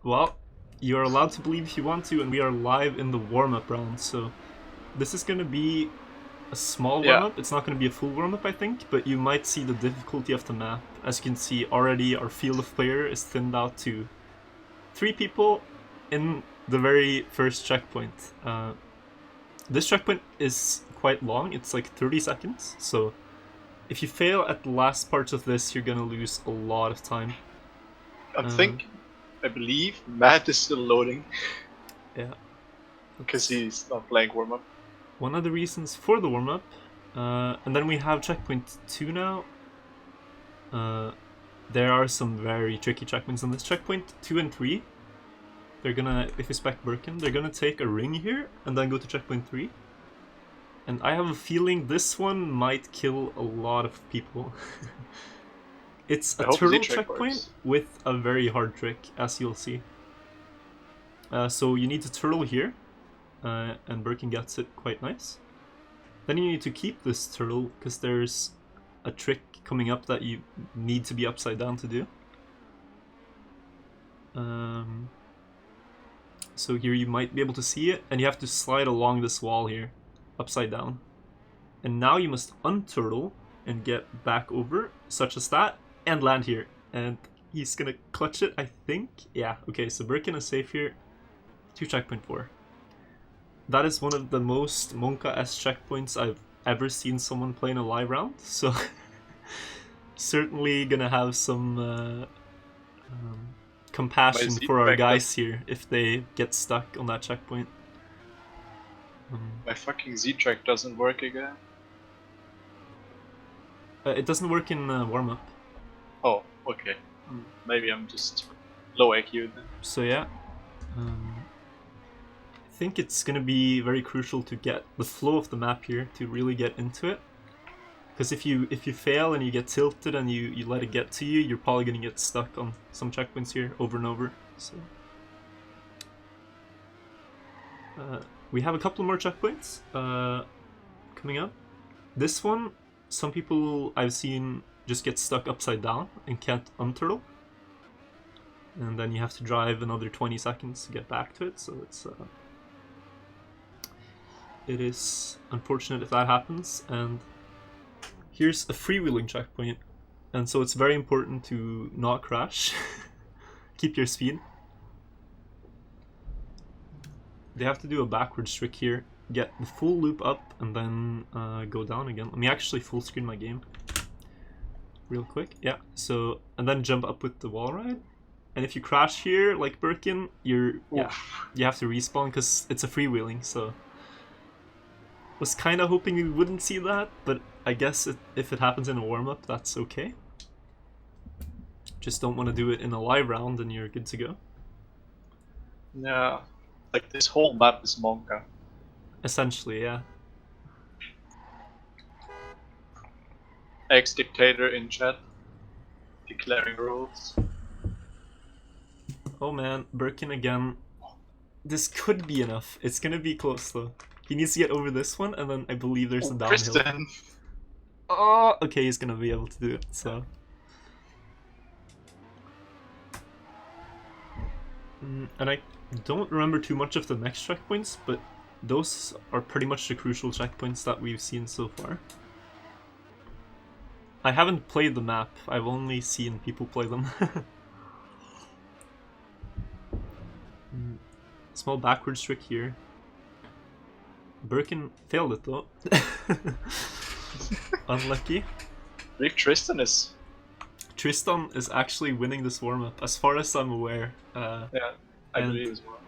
Well, you're allowed to believe if you want to, and we are live in the warm-up round, so this is going to be a small Yeah. warm-up. It's not going to be a full warm-up, I think, but you might see the difficulty of the map. As you can see, already our field of player is thinned out to 3 people in the very first checkpoint. This checkpoint is quite long, it's like 30 seconds, so if you fail at the last parts of this, you're gonna lose a lot of time. I believe Matt is still loading Yeah. because he's not playing warm-up. One of the reasons for the warm-up. And then we have checkpoint 2 now. There are some very tricky checkpoints on this. Checkpoint 2 and 3, they're gonna, if you spec Birkin, they're gonna take a ring here and then go to checkpoint 3. And I have a feeling this one might kill a lot of people. It's a turtle checkpoint with a very hard trick, as you'll see. So you need to turtle here, and Birkin gets it quite nice. Then you need to keep this turtle, because there's a trick coming up that you need to be upside down to do. So here you might be able to see it, and you have to slide along this wall here, upside down. And now you must unturtle and get back over, such as that, and land here. And he's gonna clutch it, I think. Yeah, okay, so Birkin is safe here to checkpoint 4. That is one of the most Monka-esque checkpoints I've ever seen someone play in a live round, so certainly gonna have some compassion for our guys here if they get stuck on that checkpoint. My fucking Z-track doesn't work again. It doesn't work in warm-up. Oh, okay. Maybe I'm just low IQ then. So yeah, I think it's gonna be very crucial to get the flow of the map here to really get into it. Because if you fail and you get tilted and you let it get to you, you're probably gonna get stuck on some checkpoints here over and over. So we have a couple more checkpoints coming up. This one, some people I've seen just get stuck upside down and can't unturtle. And then you have to drive another 20 seconds to get back to it, so it is unfortunate if that happens. And here's a freewheeling checkpoint, and so it's very important to not crash. Keep your speed. They have to do a backwards trick here, get the full loop up, and then go down again. Let me actually full screen my game real quick. Yeah, so, and then jump up with the wall ride. And if you crash here, like Birkin, you have to respawn because it's a freewheeling, so was kind of hoping we wouldn't see that, but I guess if it happens in a warm-up, that's okay. Just don't want to do it in a live round and you're good to go. Yeah, like this whole map is Monka. Essentially, yeah. Ex-dictator in chat, declaring rules. Oh man, Birkin again. This could be enough. It's gonna be close though. He needs to get over this one, and then I believe there's a downhill. Kristen. Oh, okay, he's gonna be able to do it, so. And I don't remember too much of the next checkpoints, but those are pretty much the crucial checkpoints that we've seen so far. I haven't played the map, I've only seen people play them. Small backwards trick here. Birkin failed it though. Unlucky. I believe Tristan is actually winning this warm-up, as far as I'm aware. Yeah, I believe as well.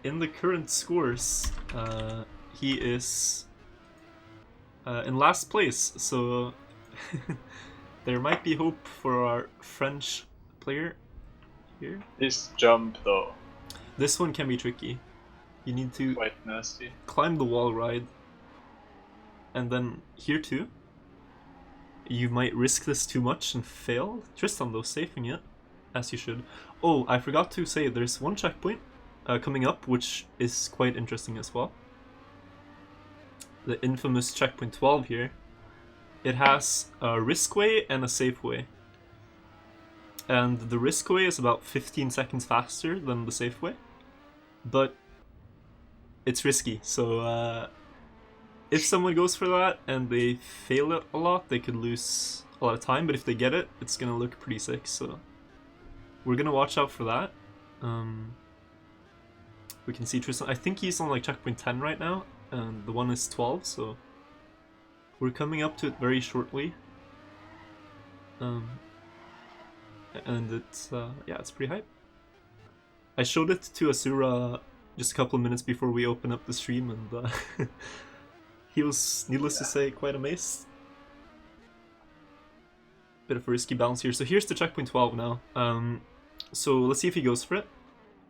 In the current scores, he is in last place, so there might be hope for our French player here. This jump though. This one can be tricky. You need to quite nasty. Climb the wall ride, and then here too. You might risk this too much and fail. Tristan though, safing it, as you should. Oh, I forgot to say, there's one checkpoint coming up, which is quite interesting as well. The infamous checkpoint 12 here. It has a risk way and a safe way. And the risk way is about 15 seconds faster than the safe way. But it's risky, so if someone goes for that and they fail it a lot, they could lose a lot of time, but if they get it, it's gonna look pretty sick, so we're gonna watch out for that. We can see Tristan, I think he's on like checkpoint 10 right now, and the one is 12, so we're coming up to it very shortly. And it's, yeah, it's pretty hype. I showed it to Asura just a couple of minutes before we open up the stream, and he was, needless to say, quite amazed. Bit of a risky bounce here. So here's the checkpoint 12 now. So let's see if he goes for it.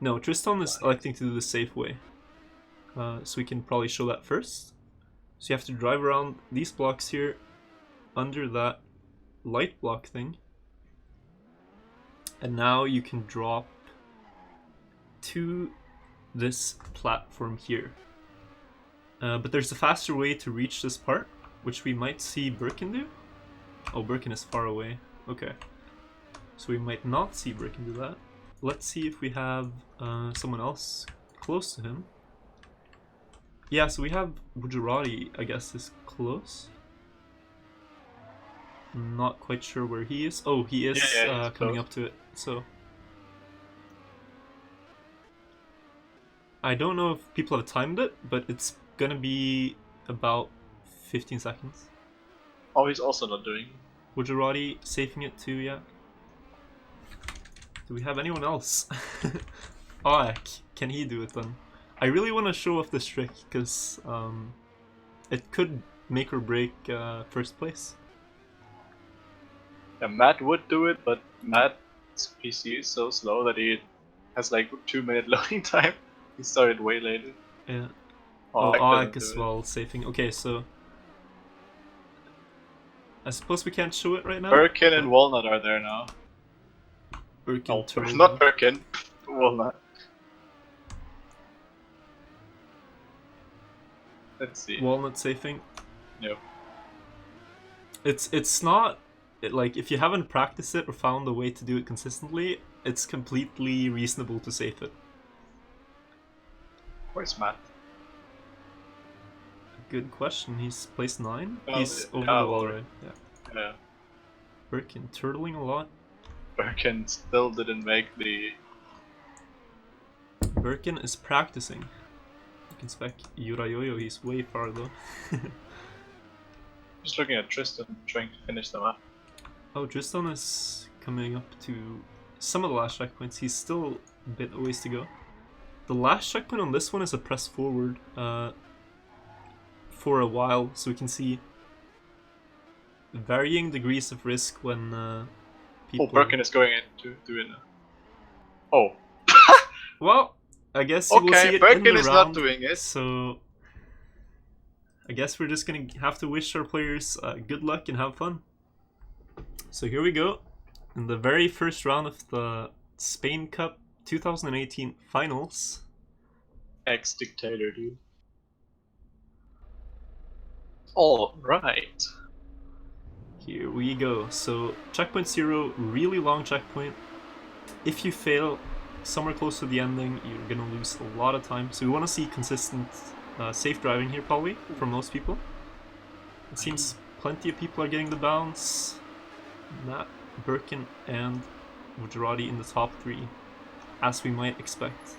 No, Tristan is electing to do the safe way. So we can probably show that first. So you have to drive around these blocks here, under that light block thing. And now you can drop to this platform here. But there's a faster way to reach this part, which we might see Birkin do. Oh, Birkin is far away. Okay. So we might not see Birkin do that. Let's see if we have someone else close to him. Yeah, so we have Gujarati, I guess, is close. Not quite sure where he is. Oh, he is coming up to it, so... I don't know if people have timed it, but it's gonna be about 15 seconds. Oh, he's also not doing it. Gujarati safing it too, yeah. Do we have anyone else? Aek, can he do it then? I really want to show off this trick, because it could make or break first place. Yeah, Matt would do it, but Matt's PC is so slow that he has like 2-minute loading time. He started way later. Yeah. Oh, Aek as well, safing. Okay, so... I suppose we can't show it right now? Birkin and Walnut are there now. Birkin, Oh, not Birkin. Walnut. Let's see. Walnut safing. Yep. It's not... like, if you haven't practiced it or found a way to do it consistently, it's completely reasonable to safe it. Where's Matt? Good question. He's placed 9. Oh, He's over yeah, the wall, right? Yeah. Yeah. Birkin turtling a lot. Birkin still didn't make the... Birkin is practicing. You can spec Yurayoyo, he's way far though. Just looking at Tristan trying to finish them up. Oh, Tristan is coming up to some of the last checkpoints. He's still a bit a ways to go. The last checkpoint on this one is a press forward for a while, so we can see varying degrees of risk when people... Oh, Birkin is going in to do it now. Oh. Well, I guess you will see it Birkin in the is round, not doing it. so I guess we're just gonna have to wish our players good luck and have fun. So here we go, in the very first round of the Spain Cup 2018 finals. Ex-dictator, dude. Alright. Here we go. So checkpoint 0, really long checkpoint. If you fail somewhere close to the ending, you're gonna lose a lot of time. So we want to see consistent safe driving here probably from most people. It seems plenty of people are getting the bounce. Matt, Birkin and Gujarati in the top 3, as we might expect.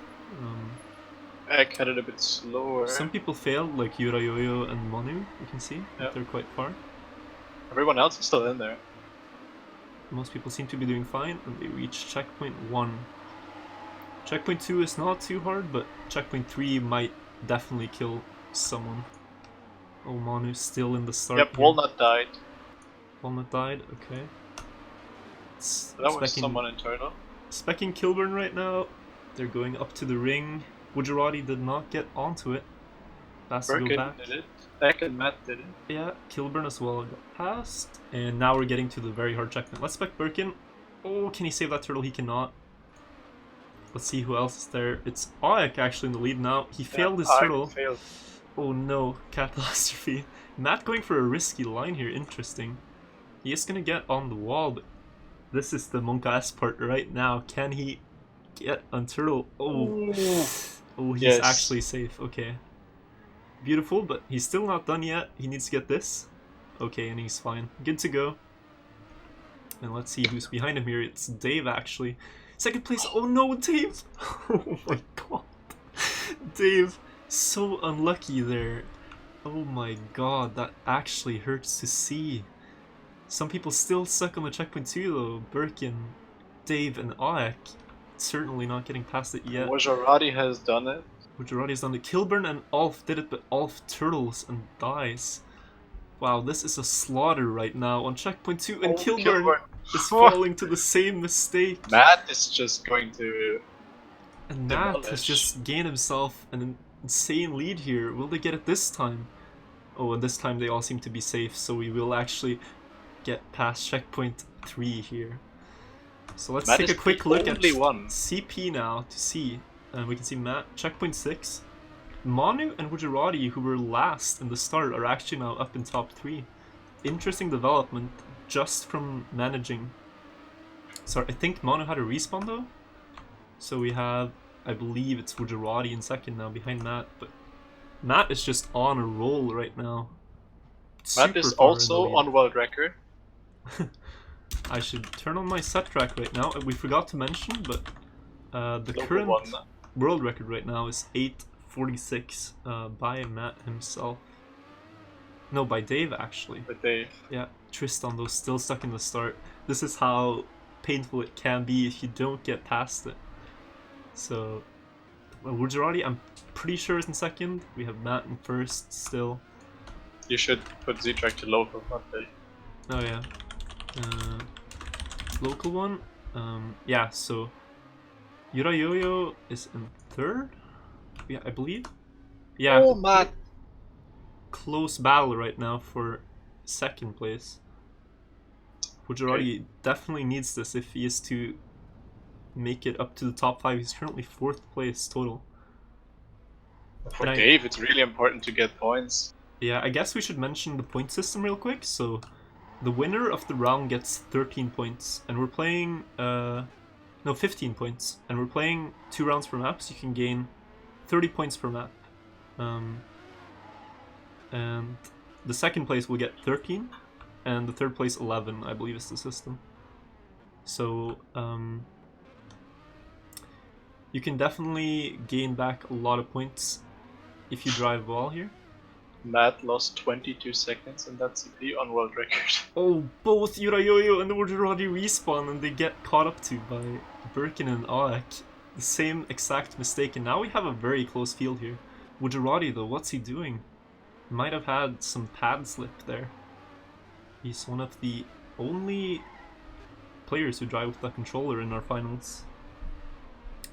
Ek had it a bit slower. Some people failed, like Yurayoyo and Manu, you can see. Yep. They're quite far. Everyone else is still in there. Most people seem to be doing fine, and they reach checkpoint 1. Checkpoint 2 is not too hard, but checkpoint 3 might definitely kill someone. Oh, Manu's still in the start. Yep, here. Walnut died. Walnut died, okay. That was someone internal. Specking Kilburn right now. They're going up to the ring. Gujarati did not get onto it. Has to go Birkin back. did it. Ek and Matt did it. Yeah, Kilburn as well got past. And now we're getting to the very hard checkpoint. Let's spec Birkin. Oh, can he save that turtle? He cannot. Let's see who else is there. It's Aek actually in the lead now. He failed his turtle. Failed. Oh no, catastrophe. Matt going for a risky line here, interesting. He is gonna get on the wall, but This is the Incasse part right now. Can he get Untitled? Oh, oh, he's Yes. actually safe. Okay. Beautiful, but he's still not done yet. He needs to get this. Okay, and he's fine. Good to go. And let's see who's behind him here. It's Dave, actually. Second place. Oh no, Dave! Oh my god. Dave, so unlucky there. Oh my god, that actually hurts to see. Some people still stuck on the checkpoint too, though. Birkin, Dave, and Aek certainly not getting past it yet. Wajarati has done it. Wajarati's done it. Kilburn and Alf did it, but Alf turtles and dies. Wow, this is a slaughter right now on checkpoint 2, and Kilburn is falling to the same mistake. Matt is just going to... And Matt has just gained himself an insane lead here. Will they get it this time? Oh, and this time they all seem to be safe, so we will actually get past checkpoint 3 here. So let's take a quick look at CP now to see. And we can see Matt, checkpoint 6. Manu and Wajarati, who were last in the start, are actually now up in top 3. Interesting development just from managing. Sorry, I think Manu had a respawn though. So we have, I believe it's Wajarati in second now behind Matt, but Matt is just on a roll right now. Matt is also on world record. I should turn on my set track right now. We forgot to mention, but the current world record right now is 8:46 by Matt himself. No, by Dave actually. By Dave. Yeah, Tristan though still stuck in the start. This is how painful it can be if you don't get past it. So, Wajarati, I'm pretty sure is in second. We have Matt in first still. You should put Z-Track to local, not Dave. Oh yeah. Local one. Yeah, so Yurayoyo is in third. Yeah, I believe. Yeah. Oh, Matt. Close battle right now for second place. Wajarati definitely needs this if he is to make it up to the top 5. He's currently 4th place total. For Dave, it's really important to get points. Yeah, I guess we should mention the point system real quick. So, the winner of the round gets 13 points, and we're playing, no, 15 points, and we're playing 2 rounds per map, so you can gain 30 points per map. And the second place will get 13, and the third place 11, I believe is the system. So, you can definitely gain back a lot of points if you drive well here. Matt lost 22 seconds in that CP on world record. Oh, both Yurayoyo and Wajarati respawn and they get caught up to by Birkin and Aek. The same exact mistake, and now we have a very close field here. Wajarati though, what's he doing? Might have had some pad slip there. He's one of the only players who drive with the controller in our finals.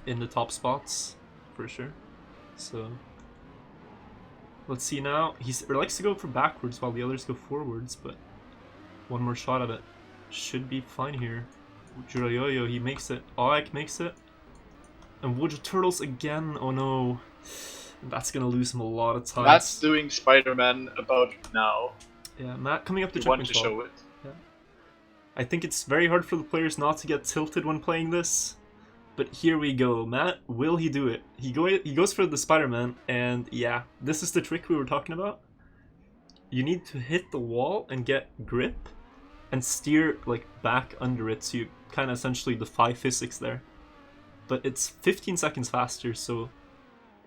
In the top spots, for sure. So... let's see now. He likes to go for backwards while the others go forwards, but one more shot at it. Should be fine here. Yurayoyo, he makes it. Aek makes it. And Wajar Turtles again. Oh no. That's gonna lose him a lot of time. Matt's doing Spider-Man about now. Yeah, Matt coming up to checkpoint 12. Want to show it. Yeah. I think it's very hard for the players not to get tilted when playing this. But here we go. Matt, will he do it? He goes for the Spider-Man, and yeah, this is the trick we were talking about. You need to hit the wall and get grip and steer like back under it, so you kind of essentially defy physics there. But it's 15 seconds faster, so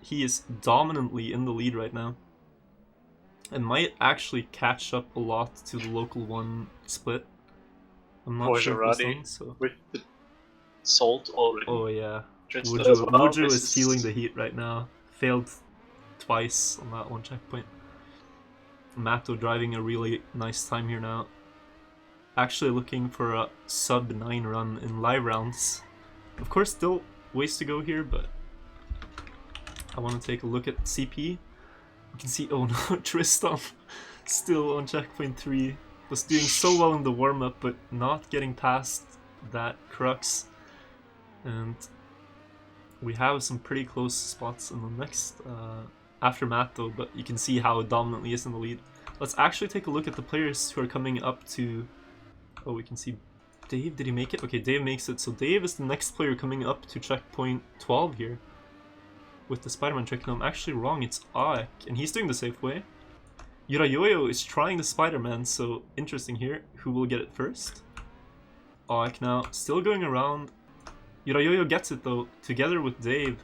he is dominantly in the lead right now. And might actually catch up a lot to the local one split. I'm not sure if it's done, so... with the salt already. Oh yeah. Wujo is feeling the heat right now. Failed twice on that one checkpoint. Matto driving a really nice time here now. Actually looking for a sub 9 run in live rounds. Of course still ways to go here, but I want to take a look at CP. You can see, oh no, Tristan still on checkpoint 3. Was doing so well in the warm-up, but not getting past that crux. And we have some pretty close spots in the next aftermath though, but you can see how dominantly he is in the lead. Let's actually take a look at the players who are coming up to... oh, we can see Dave, did he make it? Okay, Dave makes it. So Dave is the next player coming up to checkpoint 12 here. With the Spider-Man trick. No, I'm actually wrong. It's Aek, and he's doing the safe way. Yurayoyo is trying the Spider-Man, so interesting here. Who will get it first? Aek now, still going around. Yurayoyo gets it though, together with Dave.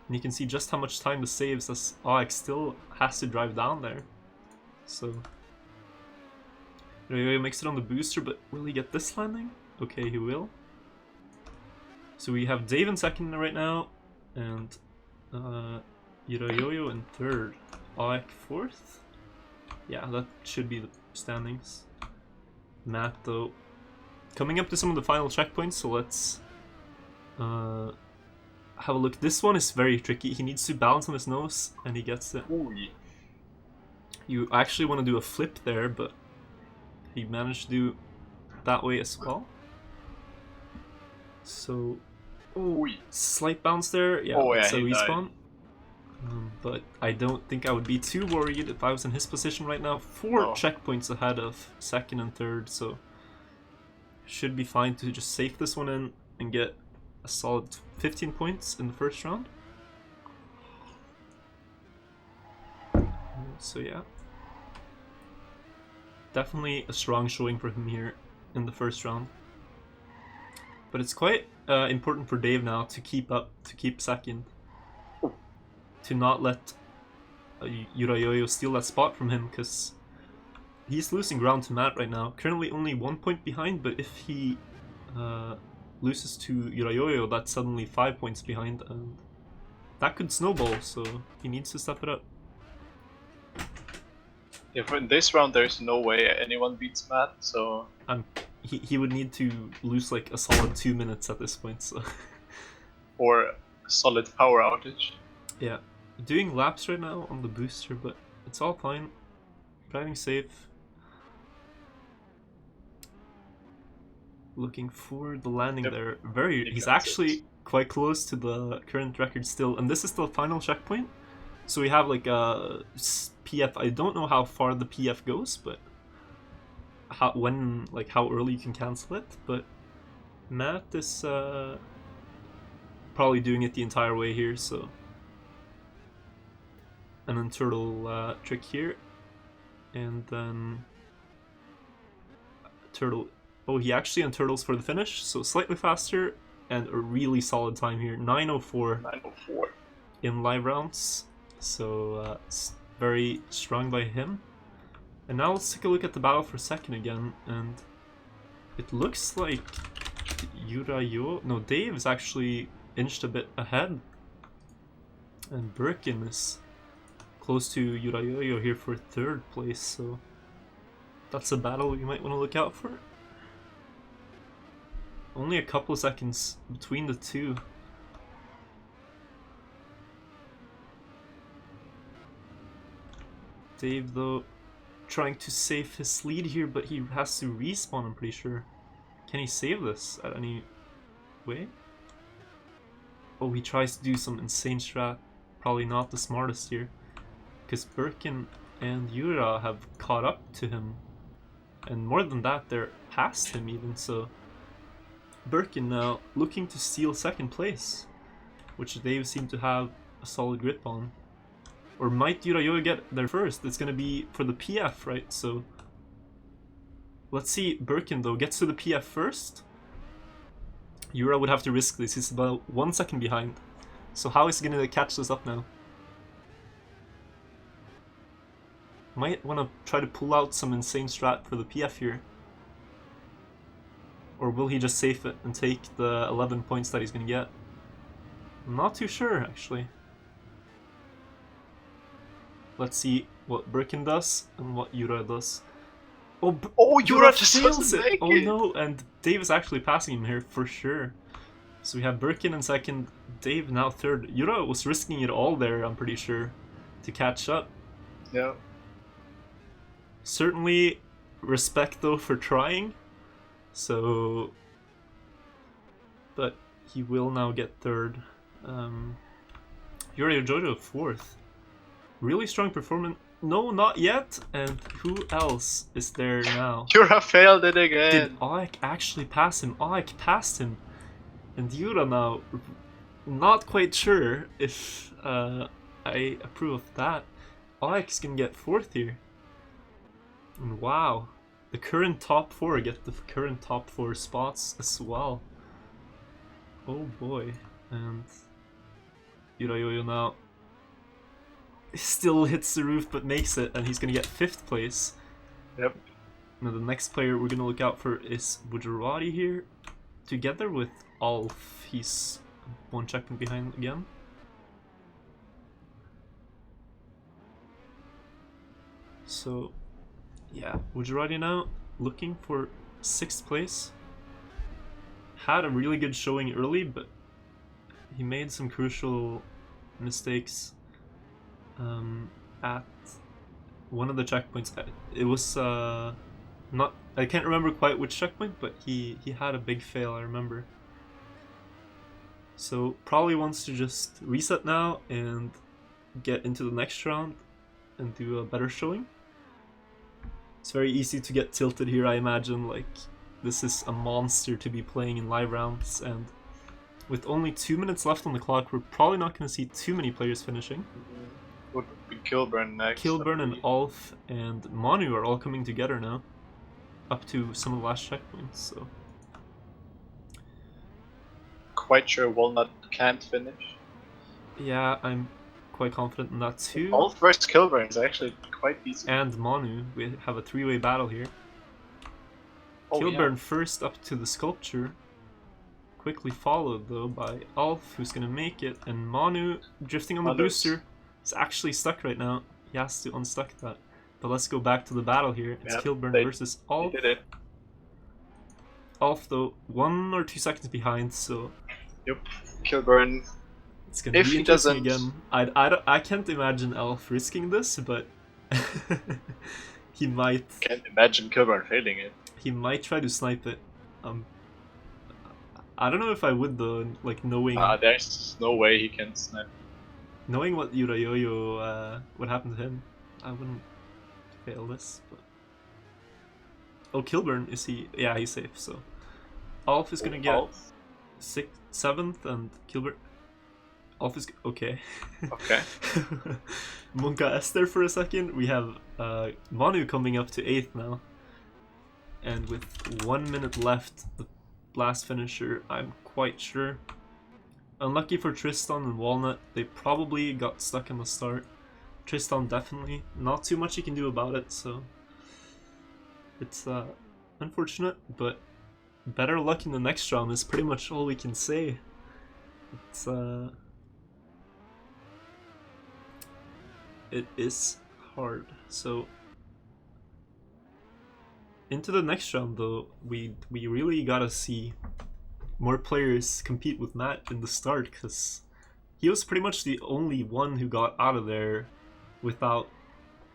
And you can see just how much time this saves as Aek still has to drive down there. So Yurayoyo makes it on the booster, but will he get this landing? Okay, he will. So we have Dave in second right now, and Yurayoyo in third. Aek fourth? Yeah, that should be the standings. Matt, though, coming up to some of the final checkpoints, so let's have a look. This one is very tricky. He needs to balance on his nose, and he gets it. Ooh. You actually want to do a flip there, but he managed to do that way as well. So, slight bounce there. Yeah, it's a respawn. But I don't think I would be too worried if I was in his position right now. 4 checkpoints ahead of second and third, so should be fine to just safe this one in and get a solid 15 points in the first round. So yeah, definitely a strong showing for him here in the first round. But it's quite important for Dave now to keep up, to keep second. To not let Yurayoyo steal that spot from him, because he's losing ground to Matt right now. Currently only 1 point behind, but if he loses to Yurayoyo, that's suddenly 5 points behind, and that could snowball, so he needs to step it up. Yeah, for in this round there's no way anyone beats Matt, so... He would need to lose like a solid 2 minutes at this point, so... Or a solid power outage. Yeah. Doing laps right now on the booster, but it's all fine. Driving safe. Looking for the landing there. He's actually quite close to the current record still, and this is the final checkpoint. So we have like a PF. I don't know how far the PF goes, but how early you can cancel it. But Matt is probably doing it the entire way here, so. An Unturtle trick here, and then Turtle. Oh, he actually unturtles for the finish, so slightly faster and a really solid time here. 9:04. 9:04 in live rounds, so very strong by him. And now let's take a look at the battle for second again, and it looks like Dave is actually inched a bit ahead, and Birkin is close to Yurayoyo here for third place, so that's a battle you might want to look out for. Only a couple of seconds between the two. Dave, though, trying to save his lead here, but he has to respawn, I'm pretty sure. Can he save this at any way? Oh, he tries to do some insane strat. Probably not the smartest here, because Birkin and Yura have caught up to him, and more than that, they're past him even, so Birkin now looking to steal second place, which Dave seemed to have a solid grip on. Or might Yurayoyo get there first? It's gonna be for the PF, right? So let's see. Birkin, though, gets to the PF first. Yura would have to risk this. He's about 1 second behind. So how is he gonna catch this up now? Might want to try to pull out some insane strat for the PF here. Or will he just safe it and take the 11 points that he's gonna get? I'm not too sure, actually. Let's see what Birkin does and what Yura does. Oh, Yura just fails doesn't it! make Oh it. no, and Dave is actually passing him here for sure. So we have Birkin in second, Dave now third. Yura was risking it all there, I'm pretty sure, to catch up. Yeah. Certainly respect, though, for trying. So, but he will now get third. Yura Jojo fourth. Really strong No, not yet. And who else is there now? Yura failed it again. Did Aik actually pass him? Aik passed him. And Yura now, not quite sure if I approve of that. Aik's gonna get 4th here. And wow, the current top 4 get the current top 4 spots as well. Oh boy. And Yurayoyo now still hits the roof but makes it, and he's gonna get 5th place. Yep. Now the next player we're gonna look out for is Bujarati here. Together with Alf, he's 1 checkpoint behind again. So yeah, Bujarati now looking for 6th place. Had a really good showing early, but he made some crucial mistakes at one of the checkpoints. It was not, I can't remember quite which checkpoint, but he had a big fail, I remember. So probably wants to just reset now and get into the next round and do a better showing. It's very easy to get tilted here, I imagine. Like, this is a monster to be playing in live rounds, and with only 2 minutes left on the clock, we're probably not going to see too many players finishing. Would be Kilburn next. Kilburn and Alf and Manu are all coming together now, up to some of the last checkpoints, so... Quite sure Walnut can't finish. Yeah, I'm quite confident in that too. Alf versus Kilburn is actually quite decent. And Manu, we have a 3-way battle here. Oh, Kilburn yeah. first up to the sculpture, quickly followed though by Alf, who's gonna make it, and Manu drifting on the booster is actually stuck right now. He has to unstuck that. But let's go back to the battle here. It's Kilburn versus Alf. Did it. Alf though 1 or 2 seconds behind, so yep, Kilburn. It's gonna be interesting again. I can't imagine Alf risking this, but he might. Can't imagine Kilburn failing it. He might try to snipe it. I don't know if I would though, like knowing. There's no way he can snipe. Knowing what Yurayoyo would happen to him, I wouldn't fail this. But oh, Kilburn, is he? Yeah, he's safe. So Alf is gonna get 6th, 7th, and Kilburn. Alf is okay. Okay. Monka Esther for a second. We have Manu coming up to 8th now. And with 1 minute left, the last finisher, I'm quite sure. Unlucky for Tristan and Walnut, they probably got stuck in the start. Tristan definitely. Not too much you can do about it, so... It's unfortunate, but better luck in the next round is pretty much all we can say. It's it is hard. So into the next round though, we really gotta see more players compete with Matt in the start, because he was pretty much the only one who got out of there without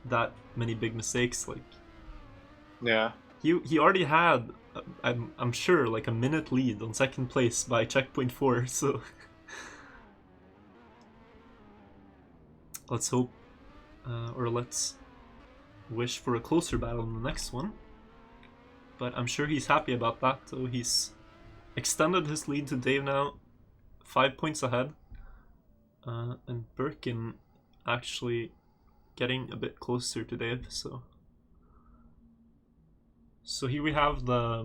that many big mistakes. Like, yeah, he already had I'm sure like a minute lead on 2nd place by checkpoint 4, so let's hope or let's wish for a closer battle in the next one. But I'm sure he's happy about that, so he's extended his lead to Dave now, 5 points ahead, and Birkin actually getting a bit closer to Dave. So here we have the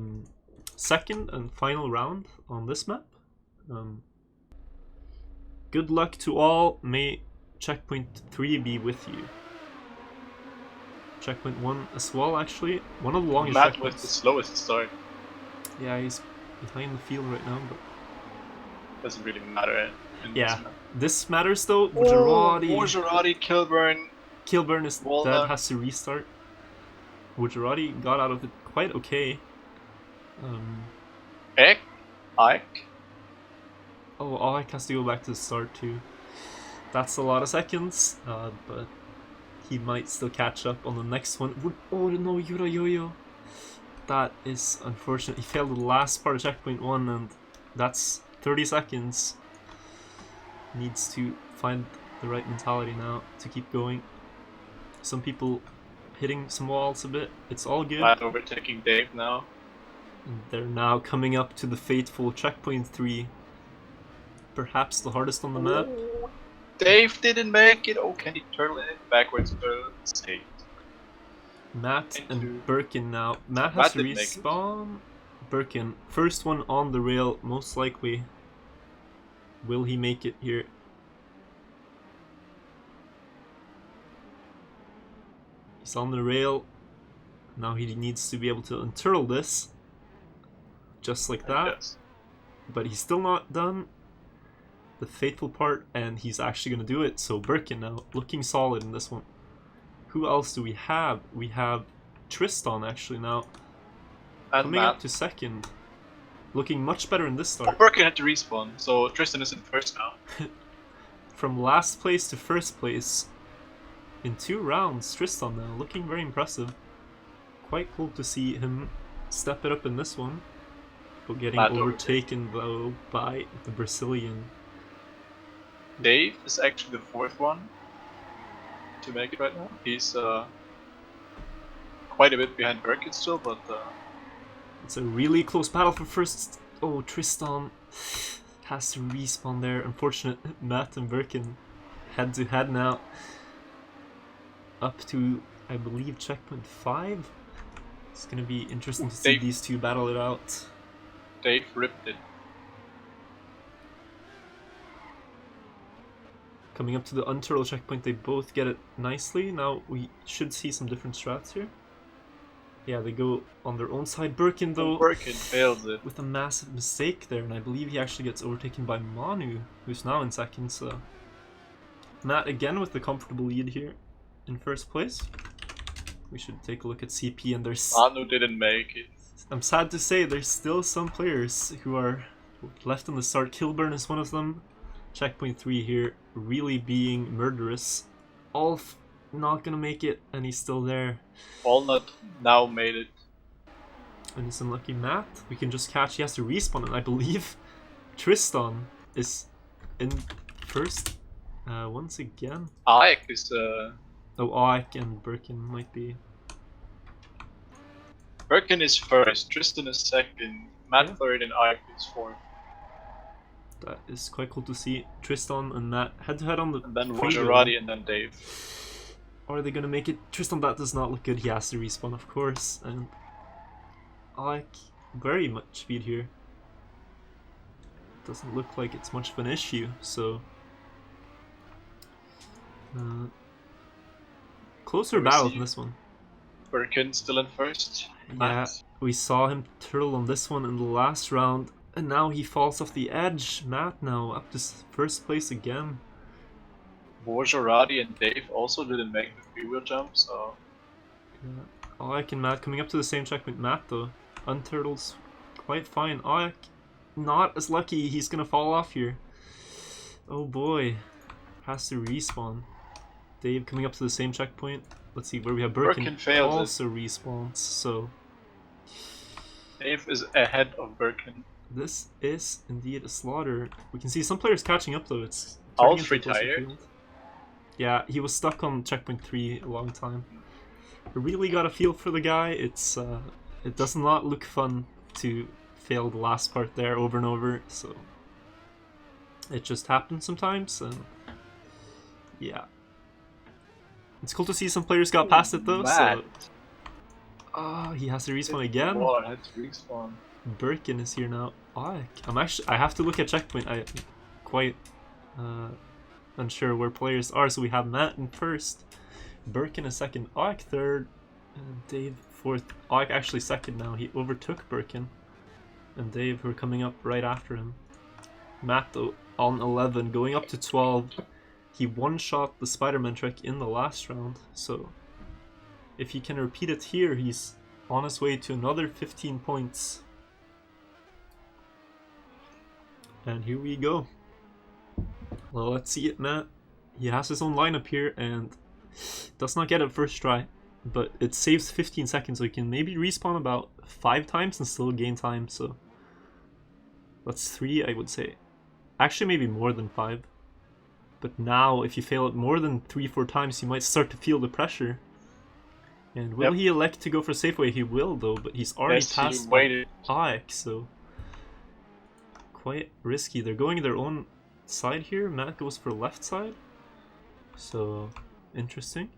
2nd and final round on this map. Good luck to all. May checkpoint 3 be with you. Checkpoint 1 as well, actually. One of the longest Matt checkpoints. with the slowest start. Yeah, he's behind the field right now, but doesn't really matter. Yeah, this matters though. Bujarati, Kilburn. Kilburn is Walnut. dead, has to restart. Bujarati got out of it quite okay. Ike? Oh, Ike has to go back to the start too. That's a lot of seconds, but he might still catch up on the next one. Oh no, Yurayoyo. That is unfortunate. He failed the last part of checkpoint 1, and that's 30 seconds. Needs to find the right mentality now to keep going. some people hitting some walls a bit. It's all good. Matt overtaking Dave now. And they're now coming up to the fateful checkpoint 3. Perhaps the hardest on the map. Dave didn't make it. Oh, can he turtle in it? Backwards turtle. Saved. Matt and Into- Birkin now. Matt has Matt to didn't make it. respawn. Birkin, first one on the rail, most likely. Will he make it here? He's on the rail. Now he needs to be able to unturtle this. Just like that. Yes. But he's still not done the fateful part, and he's actually going to do it. So Birkin now looking solid in this one. Who else do we have? We have Tristan actually now And coming Matt. up to second. Looking much better in this Oh, start. Birkin had to respawn, so Tristan is in first now. From last place to first place in 2 rounds, Tristan now looking very impressive. Quite cool to see him step it up in this one. But getting Matt overtaken though by the Brazilian. Dave is actually the 4th one to make it right now. He's quite a bit behind Birkin still, but It's a really close battle for first. Oh, Tristan has to respawn there. Unfortunate. Matt and Birkin head to head now. Up to, I believe, checkpoint 5. It's gonna be interesting to see Dave. these two battle it out. Dave ripped it. Coming up to the unturtle checkpoint, they both get it nicely. Now we should see some different strats here. Yeah, they go on their own side. Birkin though, Birkin fails it. with a massive mistake there, and I believe he actually gets overtaken by Manu, who's now in second. So Matt again with the comfortable lead here in first place. We should take a look at CP, and there's Manu didn't make it. I'm sad to say there's still some players who are left in the start. Kilburn is one of them. Checkpoint 3 here, really being murderous. Ulf not gonna make it, and he's still there. Walnut now made it. And it's unlucky Matt. We can just catch. He has to respawn, and I believe Tristan is in first once again. Ike is Oh, Ike and Birkin might be. Birkin is first, Tristan is second, Matt Yeah. third, and Ike is fourth. That is quite cool to see. Tristan and Matt head to head on the. And then freeway. Wajarati and then Dave. Are they gonna make it? Tristan, that does not look good. He has to respawn, of course. And Ike, very much speed here. Doesn't look like it's much of an issue, so. Closer We battle see- in this one. Birkin still in first. Yeah, Matt. we saw him turtle on this one in the last round, and now he falls off the edge. Matt now up to first place again. Wajarati and Dave also didn't make the freewheel jump, so Yeah. Ike and Matt coming up to the same checkpoint. Matt though, unturtles quite fine. Ike not as lucky. He's gonna fall off here. Oh boy, has to respawn. Dave coming up to the same checkpoint. Let's see where we have Birkin. Birkin failed it. Also respawns. So Dave is ahead of Birkin. this is indeed a slaughter. We can see some players catching up though. It's Alf turning into a closer retired. field. Yeah, he was stuck on checkpoint 3 a long time. I really got a feel for the guy. It does not look fun to fail the last part there over and over. So it just happens sometimes, and yeah, it's cool to see some players got past it though. Matt. So he has to respawn again. Waller had to respawn. Birkin is here now. I have to look at checkpoint. I'm quite unsure where players are. So we have Matt in first, Birkin in second, Ike third, and Dave fourth. Ike actually second now. He overtook Birkin, and Dave who are coming up right after him. Matt though on 11, going up to 12. He one-shot the Spider-Man trick in the last round. So if he can repeat it here, he's on his way to another 15 points. And here we go. Well, let's see it, Matt. He has his own lineup here and does not get it first try, but it saves 15 seconds, so he can maybe respawn about 5 times and still gain time. So that's 3, I would say. Actually, maybe more than 5. But now, if you fail it more than 3-4 times, you might start to feel the pressure. And will he elect to go for Safeway? He will, though, but he's already passed Ike, so quite risky. They're going their own side here. Matt goes for left side, so interesting.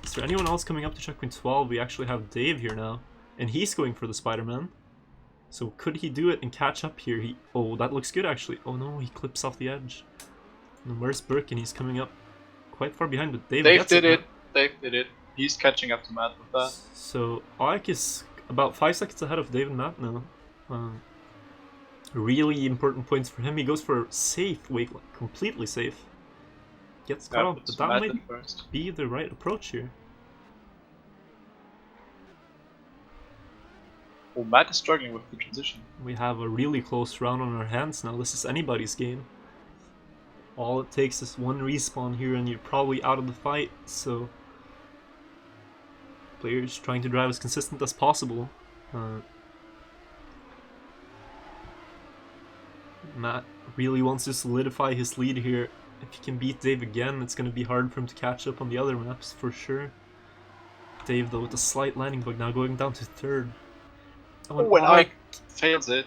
Is there anyone else coming up to checkpoint 12? We actually have Dave here now, and he's going for the Spider-Man. So could he do it and catch up here? Oh, that looks good actually. Oh no, he clips off the edge. And where's Birkin? He's coming up quite far behind, but Dave did it. Dave did it. He's catching up to Matt with that. So Ike is about 5 seconds ahead of Dave and Matt now. Really important points for him. He goes for safe, wait, completely safe. Gets cut off, but that might be the right approach here. Oh, Matt is struggling with the transition. We have a really close round on our hands now. This is anybody's game. All it takes is one respawn here and you're probably out of the fight, so players trying to drive as consistent as possible. Matt really wants to solidify his lead here. If he can beat Dave again, it's going to be hard for him to catch up on the other maps for sure. Dave though with a slight landing bug now going down to 3rd. Oh, when Ike fails it,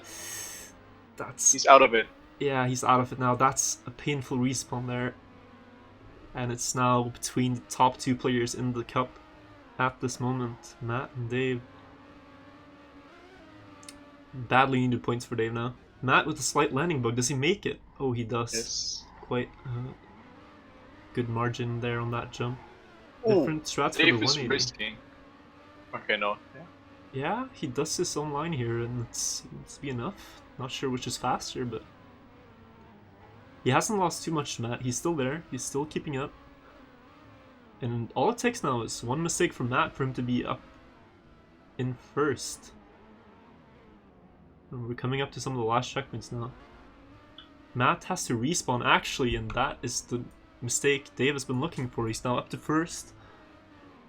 he's out of it. Yeah, he's out of it now. That's a painful respawn there. And it's now between the top 2 players in the cup at this moment, Matt and Dave. Badly needed points for Dave now. Matt with a slight landing bug. Does he make it? Oh, he does. Yes. Quite good margin there on that jump. Different strats for the 180. Risking. Okay, no. Yeah, he does his own line here, and it seems to be enough. Not sure which is faster, but he hasn't lost too much to Matt. He's still there. He's still keeping up. And all it takes now is one mistake from Matt for him to be up in 1st. And we're coming up to some of the last checkpoints now. Matt has to respawn actually, and that is the mistake Dave has been looking for. He's now up to 1st.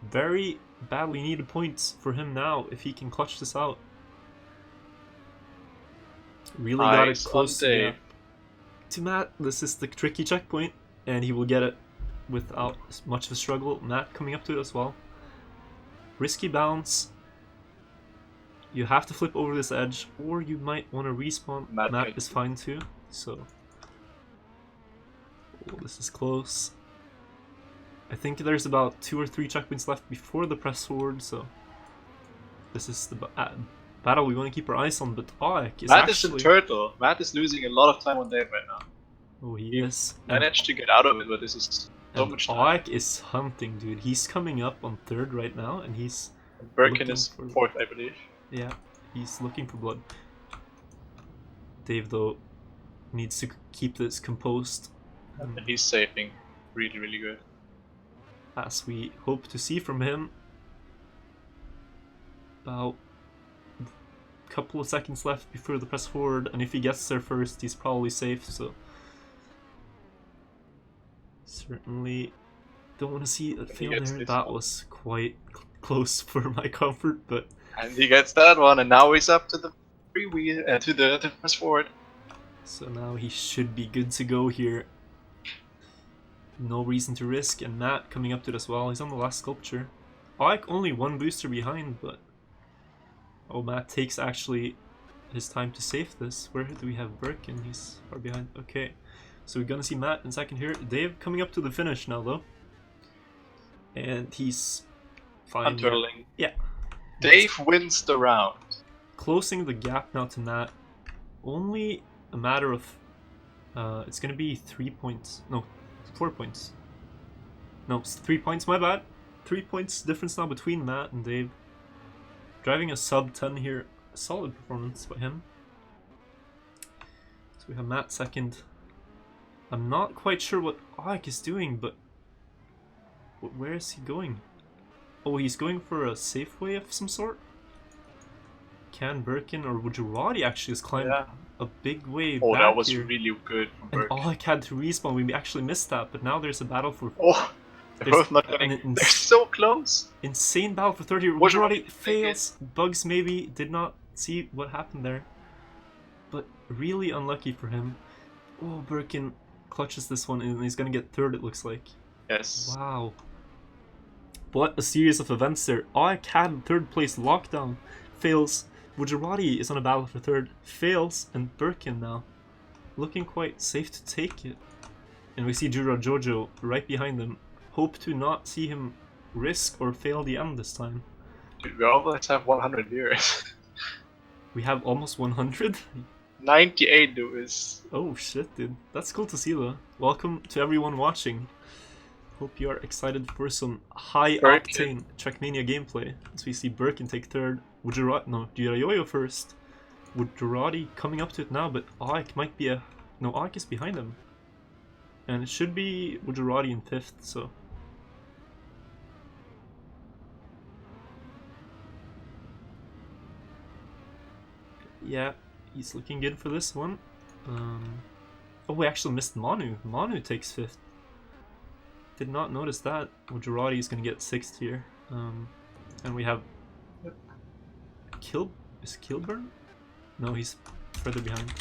Very badly needed points for him now if he can clutch this out. Really got it close to Matt. This is the tricky checkpoint, and he will get it without much of a struggle. Matt coming up to it as well. Risky bounce. You have to flip over this edge, or you might want to respawn. Matt is fine too, so... Oh, this is close. I think there's about 2 or 3 checkpoints left before the press forward, so... This is the battle we want to keep our eyes on, but Ike is Matt is in turtle. Matt is losing a lot of time on Dave right now. Oh, he is. Managed to get out of it, but this is so much time. Ike is hunting, dude. He's coming up on 3rd right now, and he's... Birkin is 4th, I believe. Yeah, he's looking for blood. Dave, though, needs to keep this composed. And he's saving really, really good. As we hope to see from him. About a couple of seconds left before the press forward, and if he gets there first, he's probably safe, so... Certainly don't want to see a fail there. That was quite close for my comfort, but... And he gets that one, and now he's up to the freewheel, to the press forward. So now he should be good to go here. No reason to risk, and Matt coming up to it as well. He's on the last sculpture. Ike only 1 booster behind, but... Oh, Matt takes actually his time to save this. Where do we have Birkin? He's far behind. Okay, so we're gonna see Matt in 2nd here. Dave coming up to the finish now, though. And he's fine. Unturtling. Yeah. Dave wins the round. Closing the gap now to Matt. Only a matter of... it's gonna be 3 points. No, 4 points. No, 3 points, my bad. 3 points difference now between Matt and Dave. Driving a sub 10 here. A solid performance by him. So we have Matt 2nd. I'm not quite sure what Ike is doing, but... Where is he going? Oh, he's going for a safe way of some sort? Can Birkin or Gujarati actually has climbed a big wave back that was here. Really good from Birkin. And Ike had to respawn. We actually missed that, but now there's a battle for... Oh, they're both not getting... They're so close! Insane battle for 30. Gujarati fails. Bugs maybe did not see what happened there. But really unlucky for him. Oh, Birkin clutches this one and he's gonna get third, it looks like. Yes. Wow. What a series of events there. Aik had third place lockdown. Fails. Gujarati is on a battle for third. Fails. And Birkin now. Looking quite safe to take it. And we see Jura Jojo right behind him. Hope to not see him risk or fail the end this time. Dude, we almost have 100 viewers. We have almost 100? 98 dudes. Oh shit, dude. That's cool to see though. Welcome to everyone watching. Hope you are excited for some high-octane Trackmania gameplay. As we see Birkin take third. Jirayoyo first. Gujarati coming up to it now, but Aik might be a... No, Aik is behind him. And it should be Gujarati in fifth, so... Yeah, he's looking good for this one. Oh, we actually missed Manu. Manu takes fifth. Did not notice that. Gujarati is going to get sixth here. And we have... Is Kilburn? No, he's further behind.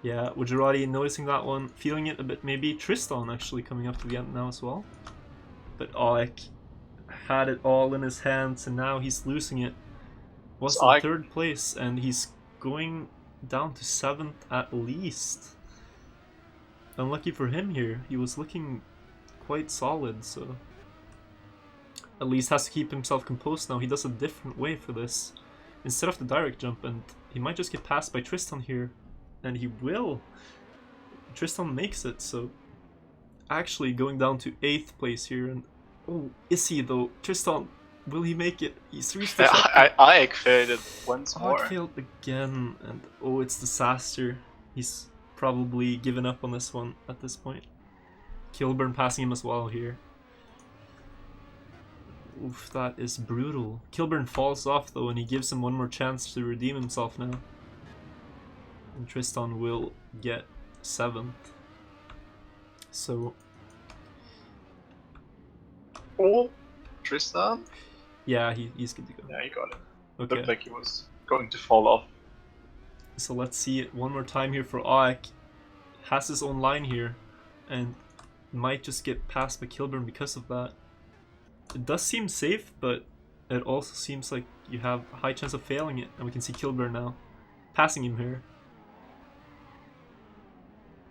Yeah, Gujarati noticing that one, feeling it a bit maybe. Tristan actually coming up to the end now as well. But Aik had it all in his hands and now he's losing it. Was in third place and he's going down to 7th at least. Unlucky for him here. He was looking quite solid, so... At least has to keep himself composed now. He does a different way for this. Instead of the direct jump, and he might just get passed by Tristan here. And he will. Tristan makes it, so... Actually going down to 8th place here, and... Oh, is he though? Tristan, will he make it? He's reached the I failed it once more. I failed again, and oh, it's disaster. He's probably given up on this one at this point. Kilburn passing him as well here. Oof, that is brutal. Kilburn falls off though, and he gives him one more chance to redeem himself now. And Tristan will get 7th. So... Oh, Tristan? Yeah, he's good to go. Yeah, he got it. Okay. Looked like he was going to fall off. So let's see it one more time here for Aik. Has his own line here, and might just get passed by Kilburn because of that. It does seem safe, but it also seems like you have a high chance of failing it, and we can see Kilburn now passing him here.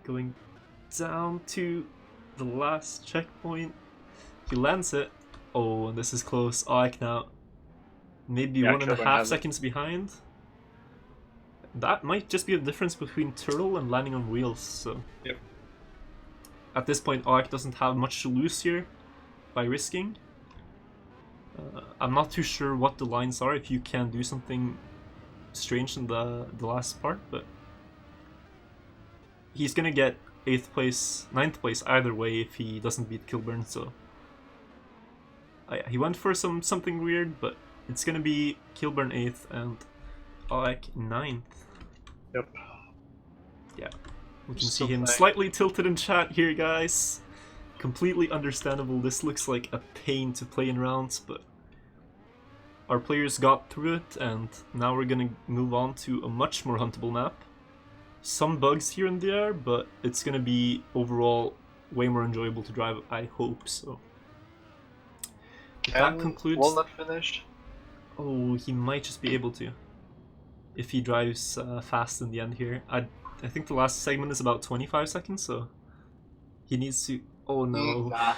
Going down to the last checkpoint. He lands it. Oh, and this is close. Aik now maybe 1.5 seconds behind. That might just be the difference between turtle and landing on wheels, so... Yep. At this point, Aik doesn't have much to lose here by risking. I'm not too sure what the lines are, if you can do something strange in the last part, but... He's gonna get 8th place, 9th place either way if he doesn't beat Kilburn, so... He went for something weird, but it's gonna be Kilburn 8th and Aik 9th. Yep. Yeah. We can see him slightly tilted in chat here, guys. Completely understandable. This looks like a pain to play in rounds, but our players got through it, and now we're gonna move on to a much more huntable map. Some bugs here and there, but it's gonna be overall way more enjoyable to drive, I hope so. That concludes... Walnut finished? Oh, he might just be able to. If he drives fast in the end here. I think the last segment is about 25 seconds, so... He needs to... Oh no. Nah.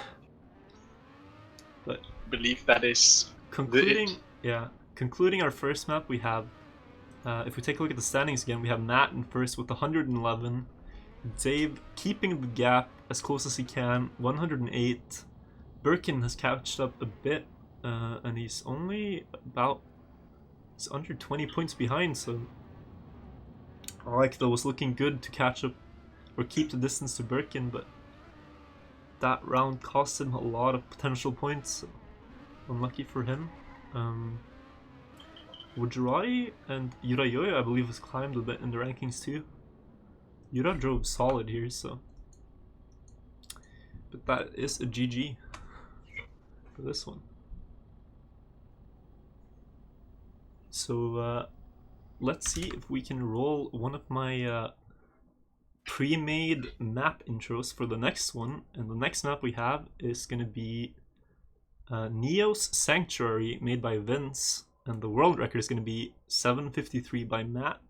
But... I believe that is... Concluding... Yeah. Concluding our first map, we have... if we take a look at the standings again, we have Matt in first with 111. Dave keeping the gap as close as he can, 108. Birkin has catched up a bit, and he's only about... He's under 20 points behind, so... Aik though was looking good to catch up, or keep the distance to Birkin, but... That round cost him a lot of potential points, so... Unlucky for him. Gujarati and Yurayoyo, I believe, has climbed a bit in the rankings too. Yura drove solid here, so... But that is a GG for this one. So let's see if we can roll one of my pre-made map intros for the next one, and the next map we have is going to be Neo's Sanctuary, made by Vince, and the world record is going to be 7:53 by Matt.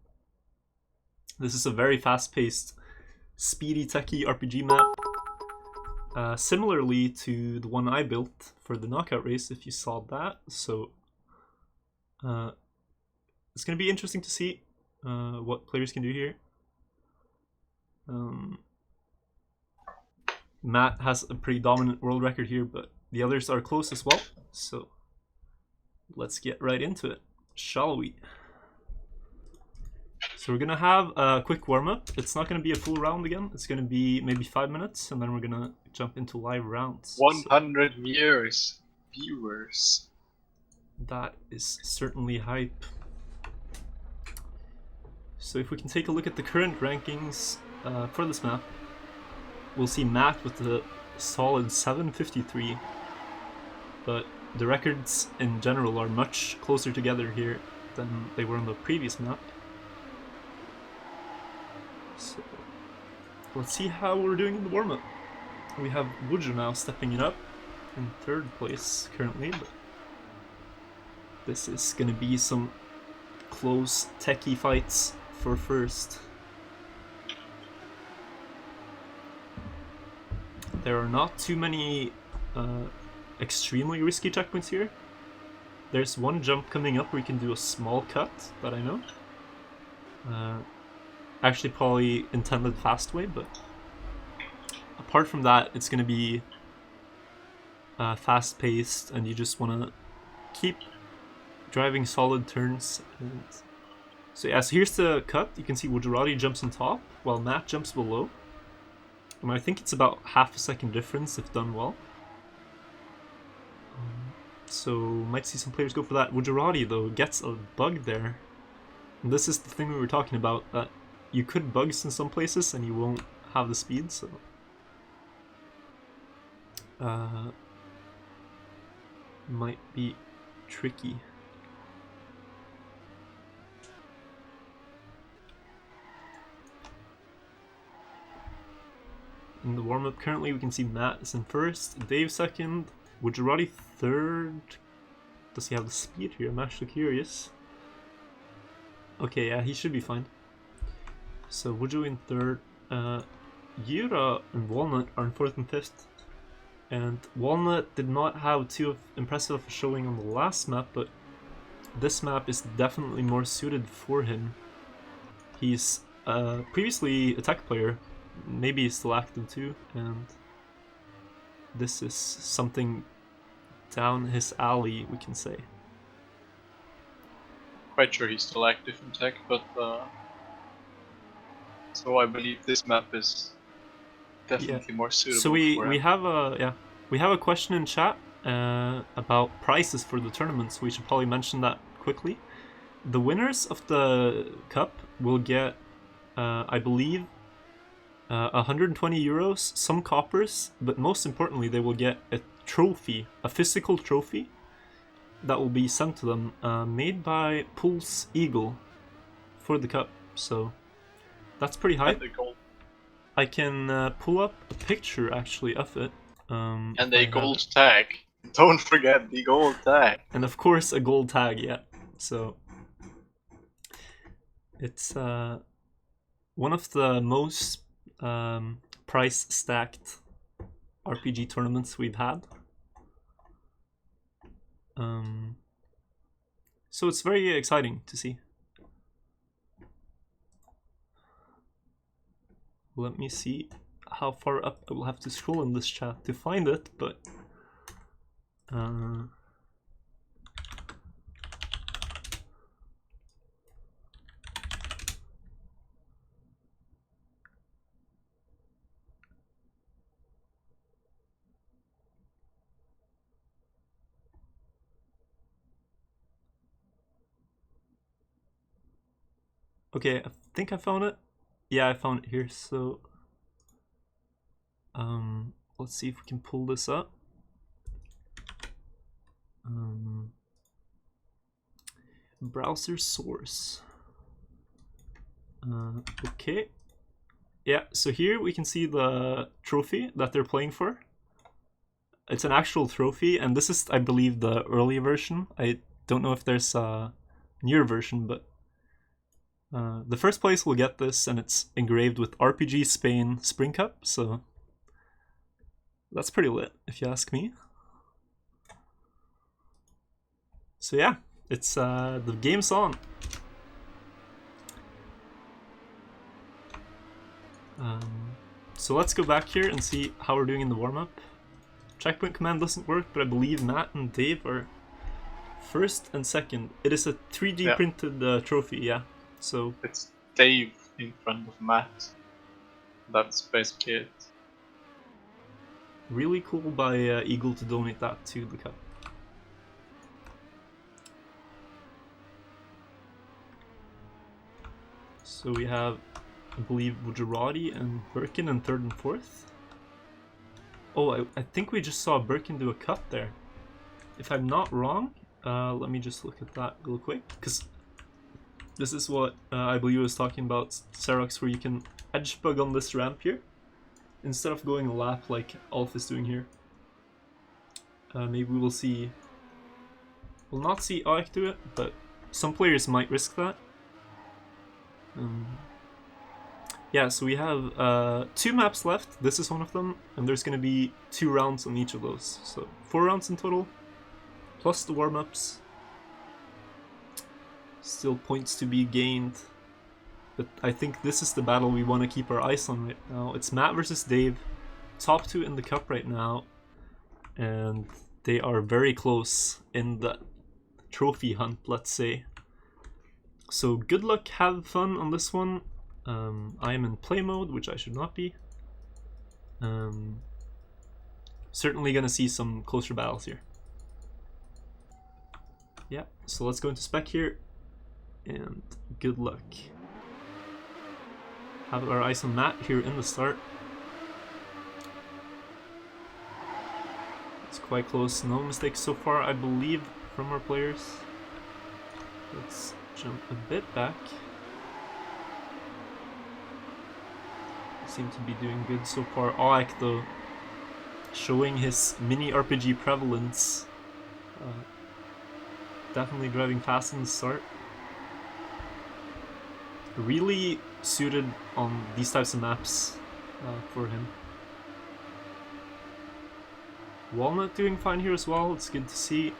This is a very fast-paced, speedy, techy RPG map, similarly to the one I built for the knockout race, if you saw that. So it's going to be interesting to see what players can do here. Matt has a pretty dominant world record here, but the others are close as well. So let's get right into it, shall we? So we're gonna have a quick warm-up. It's not gonna be a full round again. It's gonna be maybe 5 minutes, and then we're gonna jump into live rounds. 100 viewers. That is certainly hype. So if we can take a look at the current rankings for this map, we'll see Matt with a solid 7:53, but the records in general are much closer together here than they were on the previous map. So let's see how we're doing in the warm-up. We have Woodrow now stepping it up in 3rd place currently, but this is gonna be some close techie fights for first. There are not too many extremely risky checkpoints here. There's one jump coming up where you can do a small cut that I know. Actually probably intended fast way, but apart from that, it's going to be fast paced, and you just want to keep driving solid turns. And so yeah, so here's the cut. You can see Woodurati jumps on top while Matt jumps below. And I think it's about half a second difference if done well. So might see some players go for that. Woodurati though gets a bug there. And this is the thing we were talking about, that you could bugs in some places and you won't have the speed, so might be tricky. In the warm-up currently we can see Matt is in 1st, Dave 2nd, Woodurati 3rd. Does he have the speed here? I'm actually curious. Okay, yeah, he should be fine. So Woodrow in 3rd, Yura and Walnut are in 4th and 5th. And Walnut did not have too impressive of a showing on the last map, but this map is definitely more suited for him. He's previously a tech player, maybe he's still active too, and this is something down his alley, we can say. Quite sure he's still active in tech, but so I believe this map is definitely more suitable. So we have a question in chat about prices for the tournaments. We should probably mention that quickly. The winners of the cup will get, I believe, 120 euros, some coppers, but most importantly, they will get a trophy, a physical trophy that will be sent to them, made by Pulse Eagle for the cup. So that's pretty hype. I can pull up a picture actually of it. And a gold tag. Don't forget the gold tag. And of course a gold tag, yeah. So it's one of the most price stacked RPG tournaments we've had. So it's very exciting to see. Let me see how far up I will have to scroll in this chat to find it, but okay, I think I found it. Yeah, I found it here. So let's see if we can pull this up. Browser source. Okay, Yeah, so here we can see the trophy that they're playing for. It's an actual trophy, and this is, I believe, the early version. I don't know if there's a newer version, but the first place will get this, and it's engraved with RPG Spain Spring Cup, so that's pretty lit, if you ask me. So yeah, it's the game's on. So let's go back here and see how we're doing in the warm-up. Checkpoint command doesn't work, but I believe Matt and Dave are first and second. It is a 3D printed trophy, yeah. So it's Dave in front of Matt. That's basically it. Really cool by Eagle to donate that to the cup. So we have, I believe, Gujarati and Birkin in third and fourth. Oh, I think we just saw Birkin do a cut there. If I'm not wrong, let me just look at that real quick, because this is what I believe I was talking about, Xerox, where you can edge bug on this ramp here, instead of going a lap like Alf is doing here. Maybe we'll see, we'll not see Aik do it, but some players might risk that. Yeah, so we have 2 maps left. This is one of them, and there's going to be 2 rounds on each of those. So 4 rounds in total, plus the warm-ups. Still points to be gained, but I think this is the battle we want to keep our eyes on right now. It's Matt versus Dave, top 2 in the cup right now, and they are very close in the trophy hunt, let's say. So good luck, have fun on this one. I am in play mode, which I should not be. Certainly gonna see some closer battles here. Yeah, so let's go into spec here, and good luck. Have our eyes on Matt here in the start. It's quite close, no mistakes so far, I believe, from our players. Let's jump a bit back. Seem to be doing good so far. Aik, though, showing his mini RPG prevalence. Definitely driving fast in the start. Really suited on these types of maps for him. Walnut doing fine here as well. It's good to see.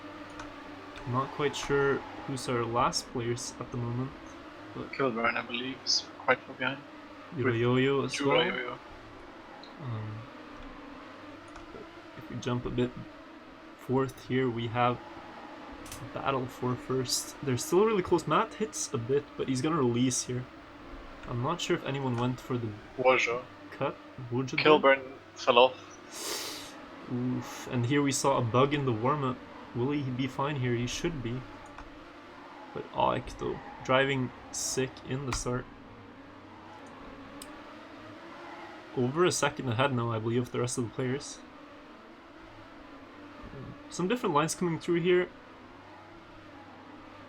I'm not quite sure who's our last players at the moment. But Kilburn, I believe, is quite far behind. Yo-Yo as well. Yo-Yo. If we jump a bit fourth here, we have battle for first. They're still really close. Matt hits a bit, but he's gonna release here. I'm not sure if anyone went for the cut. Kilburn fell off. Oof. And here we saw a bug in the warm-up. Will he be fine here? He should be. But Aik, though, driving sick in the start. Over a second ahead now, I believe, of the rest of the players. Some different lines coming through here.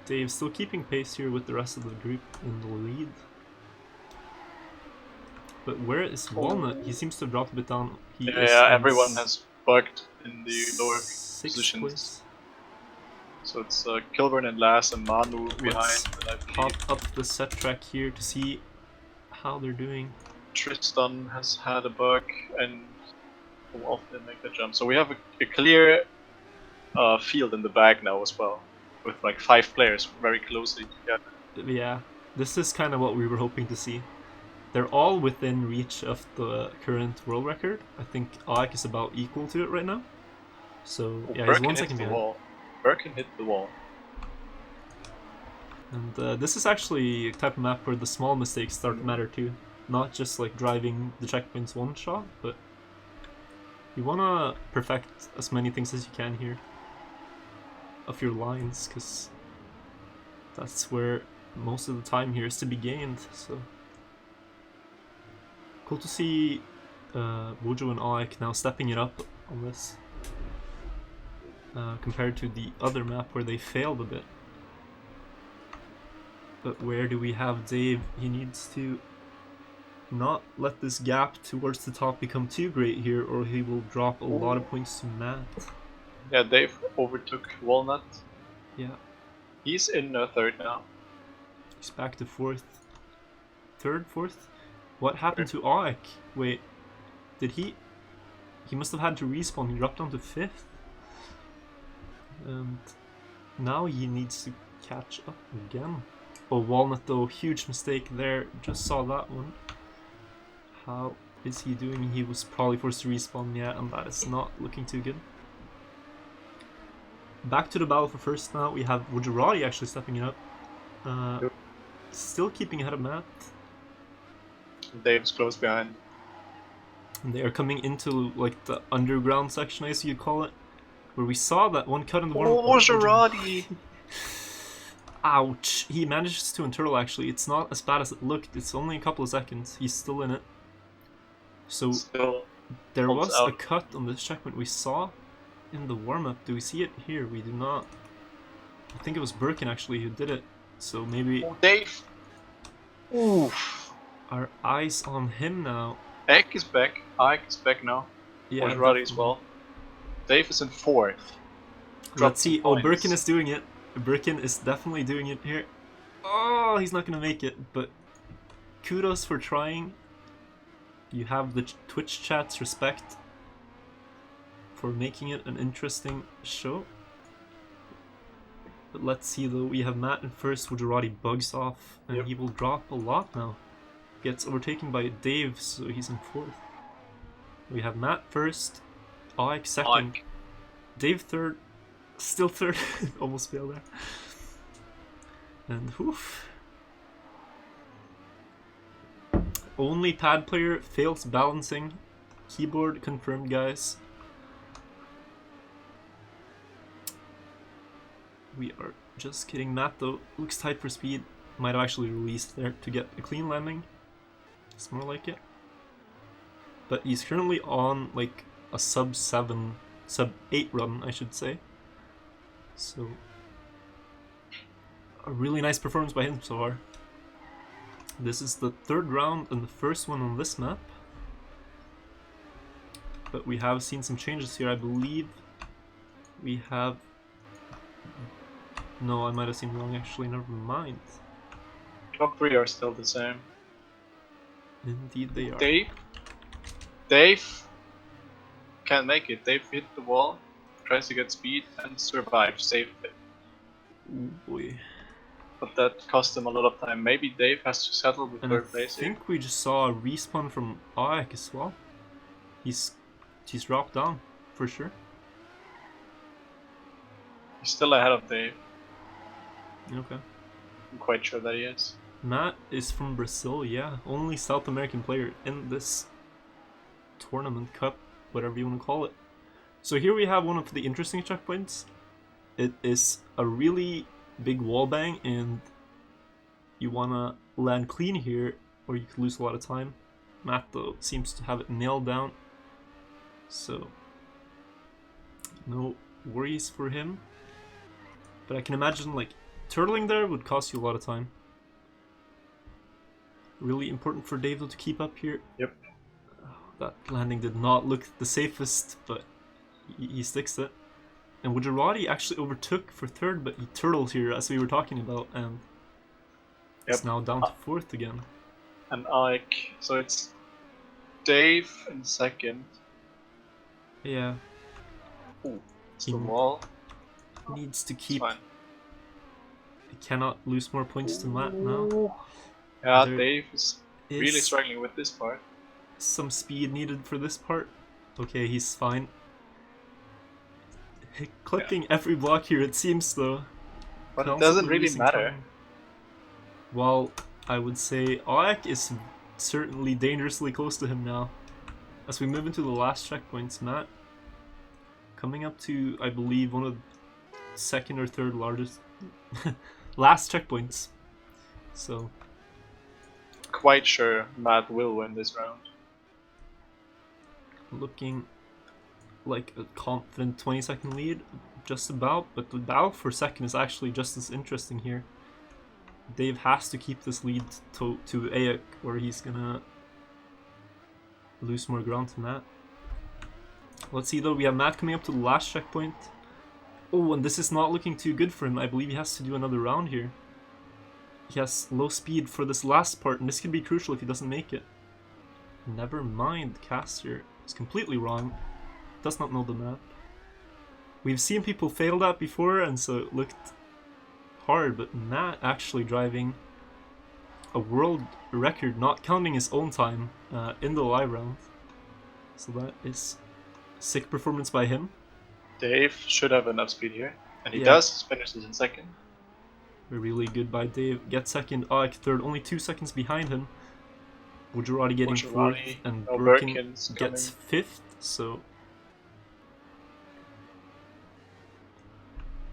Dave still keeping pace here with the rest of the group in the lead. But where is Walnut? He seems to have dropped a bit down. Yeah, everyone has bugged in the lower positions. Place. So it's Kilburn and Lass and Manu behind. Let's pop up the set track here to see how they're doing. Tristan has had a bug and will often make the jump. So we have a clear field in the back now as well, with like 5 players very closely together. Yeah, this is kind of what we were hoping to see. They're all within reach of the current world record. I think Aik is about equal to it right now. So yeah, he's 1 second behind. Birkin hit the wall. And this is actually a type of map where the small mistakes start to matter too. Not just like driving the checkpoints one shot, but you want to perfect as many things as you can here of your lines, because that's where most of the time here is to be gained. So cool to see Wojo and Aik now stepping it up on this compared to the other map where they failed a bit. But where do we have Dave? He needs to not let this gap towards the top become too great here, or he will drop a lot of points to Matt. Yeah, Dave overtook Walnut. Yeah. He's in third now. He's back to fourth. Third, fourth? What happened to Aik? Wait, did he... He must have had to respawn, he dropped down to fifth. And now he needs to catch up again. Oh, Walnut though, huge mistake there, just saw that one. How is he doing? He was probably forced to respawn, yeah, and that is not looking too good. Back to the battle for first now, we have Wujarati actually stepping it up. Still keeping ahead of Matt. Dave's close behind. And they are coming into like the underground section, I guess you'd call it. Where we saw that one cut in the warm-up. Oh, Wujarati! Ouch! He manages to unturtle actually. It's not as bad as it looked. It's only a couple of seconds. He's still in it. So Still there was out. a cut on this checkpoint we saw in the warm-up. Do we see it here? We do not. I think it was Birkin actually who did it. So maybe Oh, Dave! Oof! our eyes on him now. Ek is back. Ike is back now. Yeah, Wujarati as well. Dave is in fourth. Let's see. Oh, points. Birkin is doing it. Birkin is definitely doing it here. Oh, he's not gonna make it, but kudos for trying. You have the Twitch chat's respect for making it an interesting show. But let's see though, we have Matt in first, Wujarati bugs off, and he will drop a lot now. Gets overtaken by Dave, so he's in fourth. We have Matt first, Ike second, Ike. Dave third, still third, almost failed there. And oof. Only pad player fails balancing. Keyboard confirmed, guys. We are just kidding. Matt though looks tight for speed. Might have actually released there to get a clean landing. It's more like it. But he's currently on like a sub 8 run, I should say. So a really nice performance by him so far. This is the third round and the first one on this map. But we have seen some changes here. I believe we have... No, I might have seen wrong actually, never mind. Top 3 are still the same. Indeed they are. Dave can't make it. Dave hit the wall, tries to get speed and survives safely. Ooh, boy. But that cost him a lot of time. Maybe Dave has to settle with And I third place here. think we just saw a respawn from Aik as well. He's dropped down, for sure. He's still ahead of Dave. Okay. I'm quite sure that he is. Matt is from Brazil, yeah. Only South American player in this tournament, cup, whatever you want to call it. So here we have one of the interesting checkpoints. It is a really big wall bang, and you want to land clean here, or you could lose a lot of time. Matt, though, seems to have it nailed down. So, no worries for him. But I can imagine, like, turtling there would cost you a lot of time. Really important for Dave though to keep up here. Yep. Oh, that landing did not look the safest, but he sticks it. And Wujarati actually overtook for third, but he turtled here as we were talking about, and it's now down to fourth again. And Ike. So it's Dave in second. Yeah. Ooh, it's the wall. Needs to keep. Fine. He cannot lose more points to Matt now. Yeah, There Dave is really struggling with this part. Some speed needed for this part. Okay, he's fine. Clipping every block here, it seems though. But it doesn't really matter. Well, I would say Aik is certainly dangerously close to him now. As we move into the last checkpoints, Matt coming up to, I believe, one of the second or third largest last checkpoints. So quite sure Matt will win this round. Looking like a confident 20-second lead, just about, but the battle for second is actually just as interesting here. Dave has to keep this lead to Aik, or he's gonna lose more ground to Matt. Let's see though, we have Matt coming up to the last checkpoint. Oh, and this is not looking too good for him. I believe he has to do another round here. He has low speed for this last part, and this could be crucial if he doesn't make it. Never mind, Caster is completely wrong. Does not know the map. We've seen people fail that before, and so it looked hard, but Matt actually driving a world record, not counting his own time, in the live round. So that is sick performance by him. Dave should have enough speed here, and he does. Finishes in second. Really good by Dave. Gets second, Ike third, only 2 seconds behind him. Gujarati getting fourth, and Birkin gets fifth, so...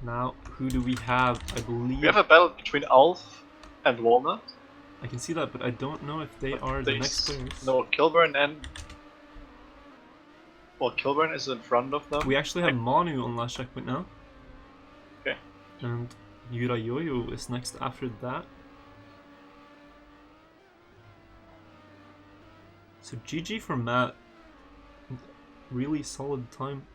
Now, who do we have? I believe... We have a battle between Alf and Walnut. I can see that, but I don't know if they are the next players. No, Kilburn and... Well, Kilburn is in front of them. We actually have Manu on last checkpoint now. Okay. And Yura Yoyo is next after that. So GG for Matt. Really solid time.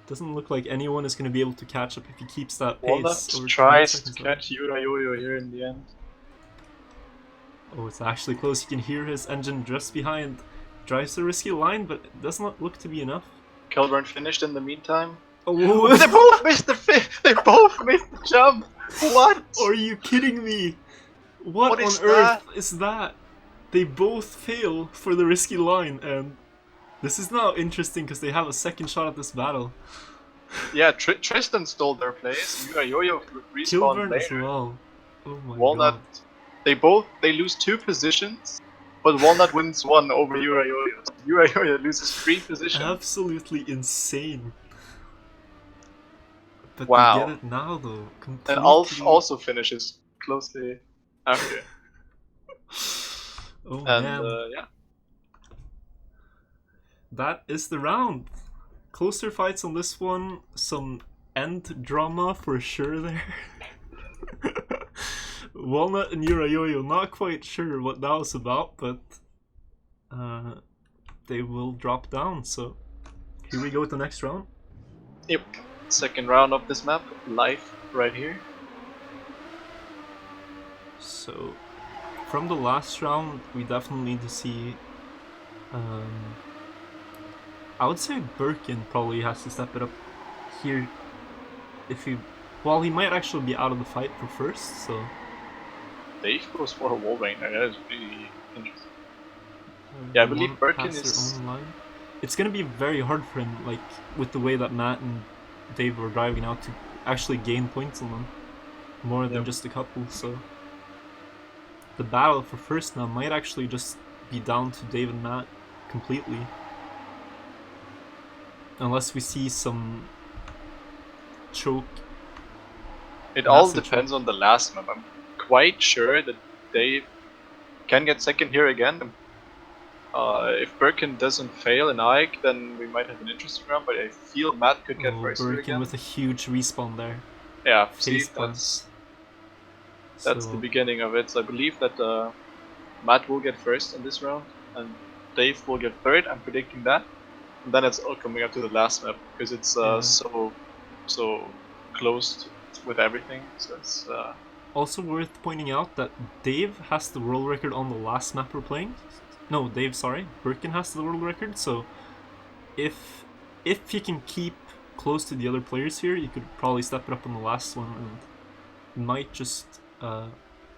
Doesn't look like anyone is going to be able to catch up if he keeps that pace. Walnut tries to catch Yura Yoyo here in the end. Oh, it's actually close. You can hear his engine just behind. Drives a risky line, but it does not look to be enough. Kilburn finished in the meantime. Oh, they both missed the They both missed the jump. What? Are you kidding me? What on earth is that? They both fail for the risky line, and this is now interesting because they have a second shot at this battle. Yeah, Tristan stole their place. Yo-Yo respawned later. As well. Oh my Walnut, god. They lose 2 positions, but Walnut wins 1 over Yura-Yo-Yo. Yura-Yo-Yo loses 3 positions. Absolutely insane. But wow. They get it now though. Completely. And Alf also finishes closely after. Oh and, man. Yeah. That is the round. Closer fights on this one. Some end drama for sure there. Walnut and Yura-Yo-Yo, not quite sure what that was about, but they will drop down. So here we go with the next round. Yep. Second round of this map, live right here. So from the last round, we definitely need to see. I would say Birkin probably has to step it up here. If he, well, he might actually be out of the fight for first. So Dave goes for a wall rain. That is really interesting. Yeah, I believe Birkin is. It's gonna be very hard for him, like with the way that Matt and Dave were driving out, to actually gain points on them, more than just a couple. So the battle for first now might actually just be down to Dave and Matt completely. Unless we see some choke. It all depends on the last map. I'm quite sure that Dave can get second here again. If Birkin doesn't fail in Ike, then we might have an interesting round, but I feel Matt could get first here again. With a huge respawn there. Yeah, see, that's the beginning of it. So I believe that Matt will get first in this round, and Dave will get third. I'm predicting that. And then it's all coming up to the last map, because it's so close with everything. So it's also worth pointing out that Dave has the world record on the last map we're playing. No, Dave, sorry. Birkin has the world record, so if he can keep close to the other players here, you could probably step it up on the last one, and might just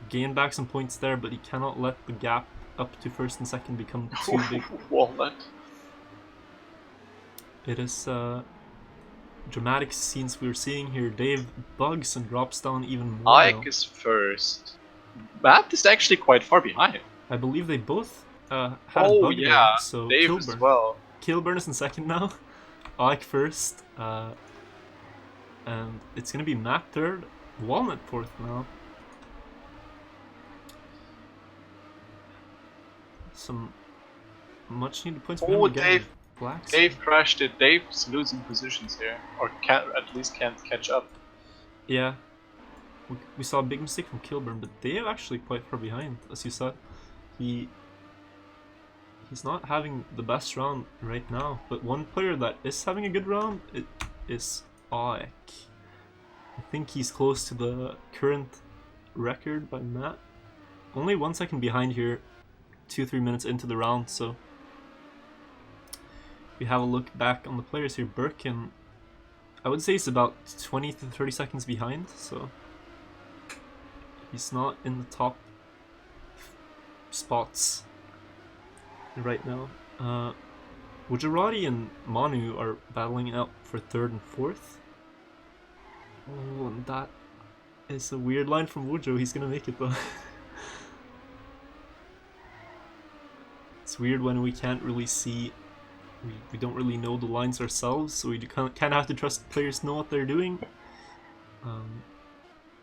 gain back some points there, but he cannot let the gap up to first and second become too big. Walnut. It is dramatic scenes we're seeing here. Dave bugs and drops down even more. Ike is first. Matt is actually quite far behind. I believe they both had a bug there, so Dave Kilburn. As well. Kilburn is in second now. Ike first. And it's gonna be Matt third. Walnut fourth now. Some much needed points for him again. Dave crashed it. Dave's losing positions here, or at least can't catch up. Yeah, we saw a big mistake from Kilburn, but Dave actually quite far behind, as you said. He He's not having the best round right now, but one player that is having a good round is Aek. I think he's close to the current record by Matt. Only 1 second behind here, 2-3 minutes into the round, so we have a look back on the players here. Birkin, I would say he's about 20 to 30 seconds behind, so he's not in the top spots right now. Gujarati and Manu are battling it out for 3rd and 4th. Oh, and that is a weird line from Wujo. He's gonna make it though. It's weird when we can't really see, we don't really know the lines ourselves, so we kind of have to trust players know what they're doing.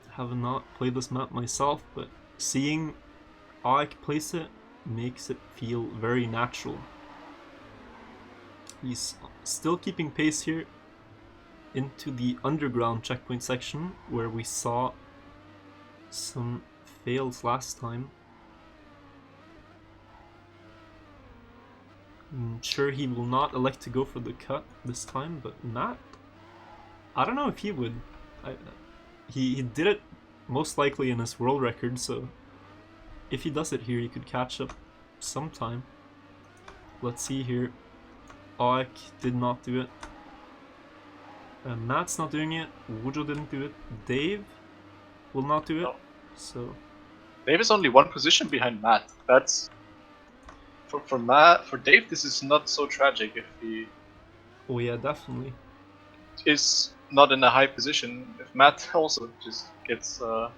Have not played this map myself, but seeing Aek place it makes it feel very natural. He's still keeping pace here into the underground checkpoint section where we saw some fails last time. I'm sure he will not elect to go for the cut this time, but Matt, I don't know if he would. He did it most likely in his world record, so if he does it here, he could catch up sometime. Let's see here. Aek did not do it. Matt's not doing it. Wujo didn't do it. Dave will not do it. No. So Dave is only 1 position behind Matt. That's for Matt. For Dave, this is not so tragic if he oh yeah, definitely. is not in a high position. If Matt also just gets 4th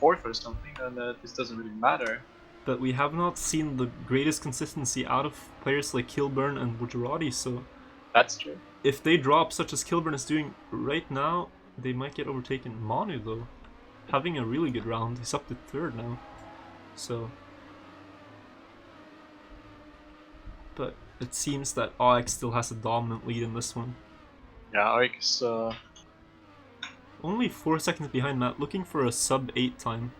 or something, then this doesn't really matter. But we have not seen the greatest consistency out of players like Kilburn and Gujarati, so That's true. if they drop such as Kilburn is doing right now, they might get overtaken. Manu though, having a really good round. He's up to 3rd now. So, but it seems that Aek still has a dominant lead in this one. Yeah, Aek is Only 4 seconds behind Matt, looking for a sub 8 time.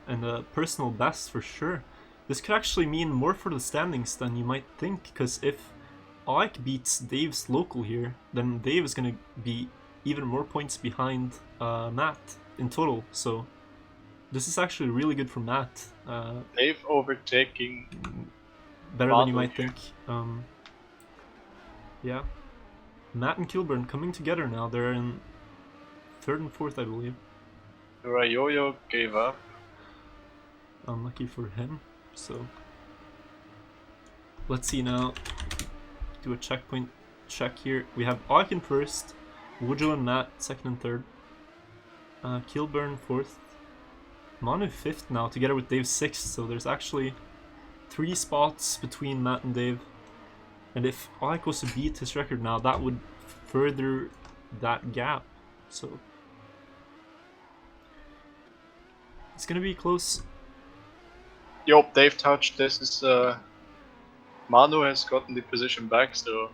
And a personal best for sure. This could actually mean more for the standings than you might think, because if Aek beats Dave's local here, then Dave is going to be even more points behind Matt in total. So this is actually really good for Matt. Dave overtaking Better than you might here. think. Yeah. Matt and Kilburn coming together now. They're in 3rd and 4th, I believe. Rayoyo gave up. Unlucky for him. So let's see now. Do a checkpoint check here. We have Aek in 1st, Wujo and Matt 2nd and 3rd, Kilburn 4th, Manu 5th now, together with Dave 6th. So there's actually 3 spots between Matt and Dave. And if Aek was to beat his record now, that would further that gap. So it's gonna be close. Yup, Dave touched. This is Manu has gotten the position back, so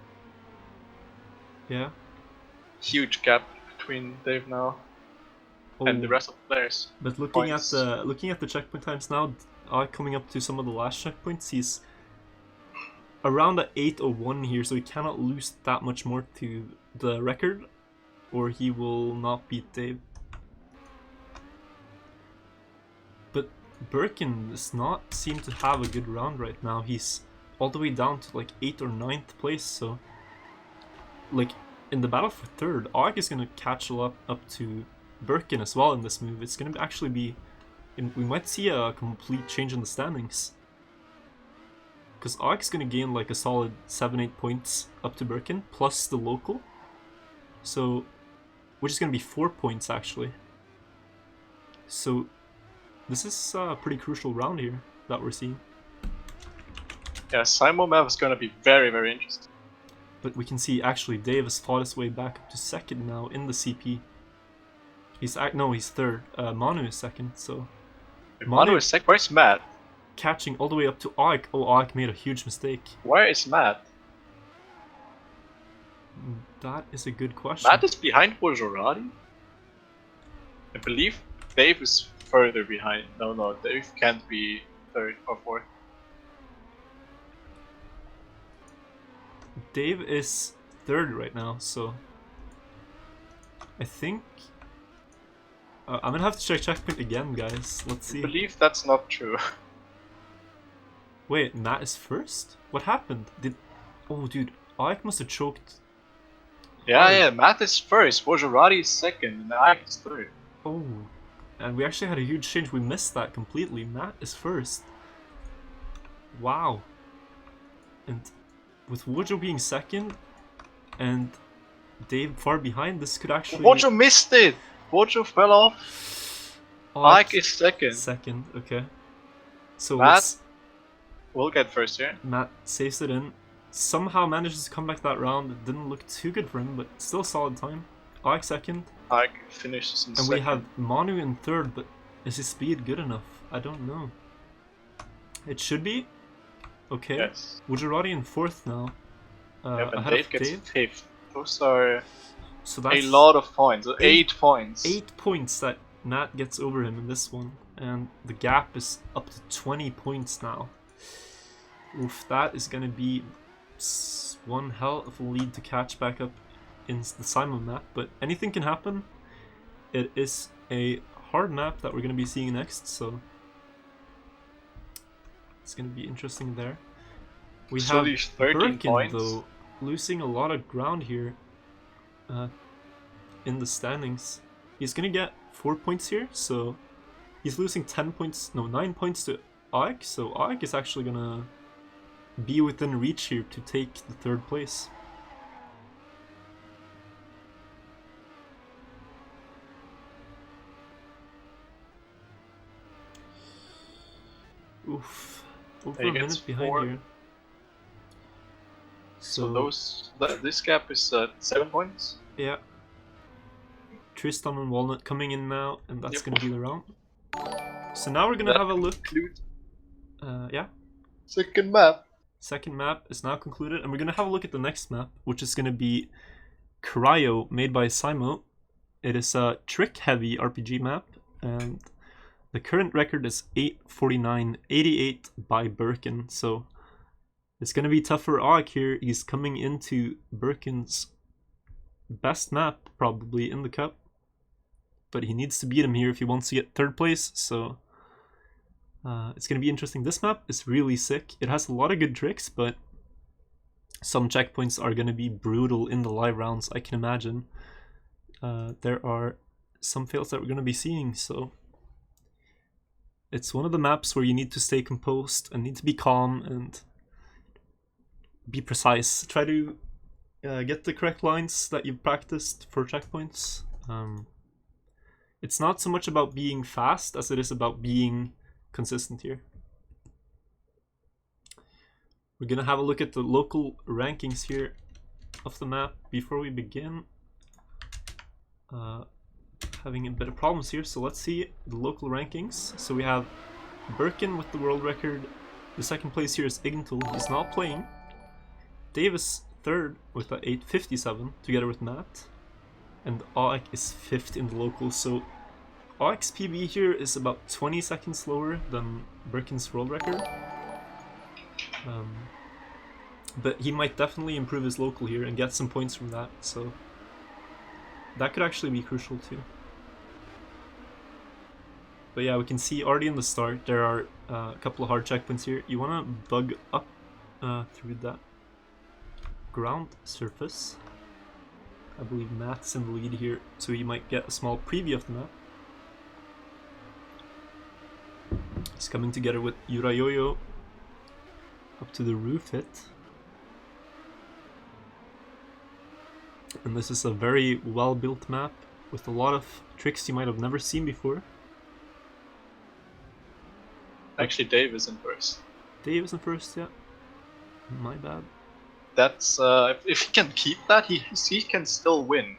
Yeah. huge gap between Dave now and the rest of the players. But looking Points. at the checkpoint times now, coming up to some of the last checkpoints, he's around at 8:01 here, so he cannot lose that much more to the record, or he will not beat Dave. But Birkin does not seem to have a good round right now. He's all the way down to like 8th or 9th place, so like in the battle for 3rd, Aek is gonna catch up to Birkin as well in this move. It's gonna actually be, we might see a complete change in the standings, because Aek is gonna gain like a solid 7-8 points up to Birkin plus the local, so which is gonna be 4 points actually. So this is a pretty crucial round here that we're seeing. Yeah, Simon map is gonna be very, very interesting. But we can see actually Dave has fought his way back up to 2nd now in the CP. He's 3rd. Manu is 2nd, so Manu is second. Where's Matt? catching all the way up to Aek. Oh, Aek made a huge mistake. Where is Matt? That is a good question. Matt is behind Gujarati? I believe Dave is further behind. No, Dave can't be 3rd or 4th. Dave is third right now, so I think I'm gonna have to check checkpoint again, guys. Let's I see. believe that's not true. Wait, Matt is first? What happened? Oh, dude, Ike must have choked. Yeah, Matt is first, Wojorati is second, and Ike is third. Oh, and we actually had a huge change. We missed that completely. Matt is first. Wow. And with Wojo being second and Dave far behind, this could actually... Wojo missed it! Wojo fell off. Ike is second. Second, okay. So Matt will get first here. Matt saves it in. Somehow manages to come back that round. It didn't look too good for him, but still solid time. Ike second. Ike finishes in second. And we have Manu in third, but is his speed good enough? I don't know. It should be. Okay. Yes. Wojorati in fourth now. Yeah, but ahead Dave of gets Dave. fifth. Those are So that's a lot of points. 8 points. 8 points that Matt gets over him in this one. And the gap is up to 20 points now. Oof, that is going to be one hell of a lead to catch back up in the Simon map. But anything can happen. It is a hard map that we're going to be seeing next, so it's going to be interesting there. We So have these 13 Birkin, points. though, losing a lot of ground here in the standings. He's going to get 4 points here, so he's losing 9 points to Ike, so Ike is actually going to be within reach here to take the third place. Oof. Over a minute behind 4. here. So this gap is 7 points. Yeah. Tristan and Walnut coming in now, and that's gonna be the round. So now we're gonna have a look. Yeah. Second map. Second map is now concluded, and we're gonna have a look at the next map, which is gonna be Cryo, made by Simo. It is a trick-heavy RPG map, and the current record is 849.88 by Birkin, so it's going to be tough for Og here. He's coming into Birkin's best map, probably, in the cup. But he needs to beat him here if he wants to get third place, so it's going to be interesting. This map is really sick. It has a lot of good tricks, but some checkpoints are going to be brutal in the live rounds, I can imagine. There are some fails that we're going to be seeing, so it's one of the maps where you need to stay composed and need to be calm and be precise. Try to get the correct lines that you've practiced for checkpoints. It's not so much about being fast as it is about being consistent here. We're gonna have a look at the local rankings here of the map before we begin. Having a bit of problems here, so let's see the local rankings. So we have Birkin with the world record. The second place here is Ignital, he's not playing. Davis third with a 857 together with Matt. And Aik is fifth in the local, so Aik's PB here is about 20 seconds slower than Birkin's world record. But he might definitely improve his local here and get some points from that, so that could actually be crucial too. But yeah, we can see already in the start there are a couple of hard checkpoints here. You want to bug up through that ground surface. I believe Matt's in the lead here, so you might get a small preview of the map. He's coming together with Yurayoyo up to the roof hit. And this is a very well built map with a lot of tricks you might have never seen before. Actually, Dave is in first. Dave is in first, yeah. My bad. That's if he can keep that, he can still win.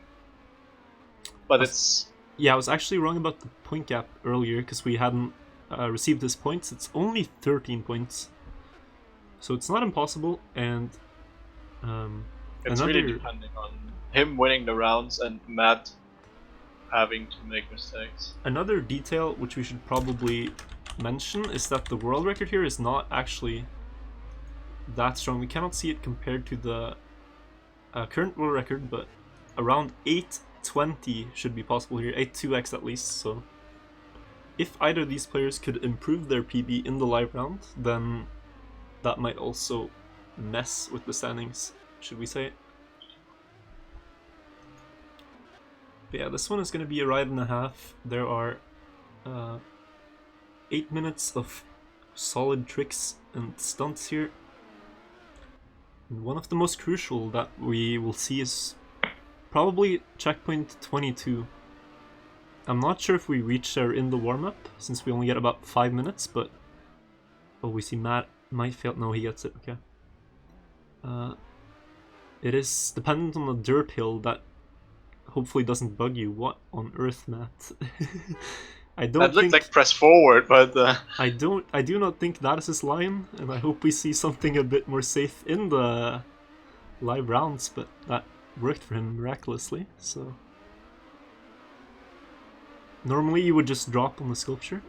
But it's yeah, I was actually wrong about the point gap earlier because we hadn't received his points. It's only 13 points, so it's not impossible. And it's really depending on him winning the rounds and Matt having to make mistakes. Another detail which we should probably mention is that the world record here is not actually that strong. We cannot see it compared to the current world record, but around 820 should be possible here, 82x at least, so if either of these players could improve their PB in the live round, then that might also mess with the standings, should we say. But yeah, this one is going to be a ride and a half. There are 8 minutes of solid tricks and stunts here. And one of the most crucial that we will see is probably checkpoint 22. I'm not sure if we reach there in the warm-up, since we only get about 5 minutes, but... Oh, we see Matt might fail. No, he gets it, okay. It is dependent on the dirt hill that hopefully doesn't bug you. What on earth, Matt? I don't That looked think... like press forward, but... I do not think that is his line, and I hope we see something a bit more safe in the live rounds, but that worked for him miraculously, so... Normally you would just drop on the sculpture.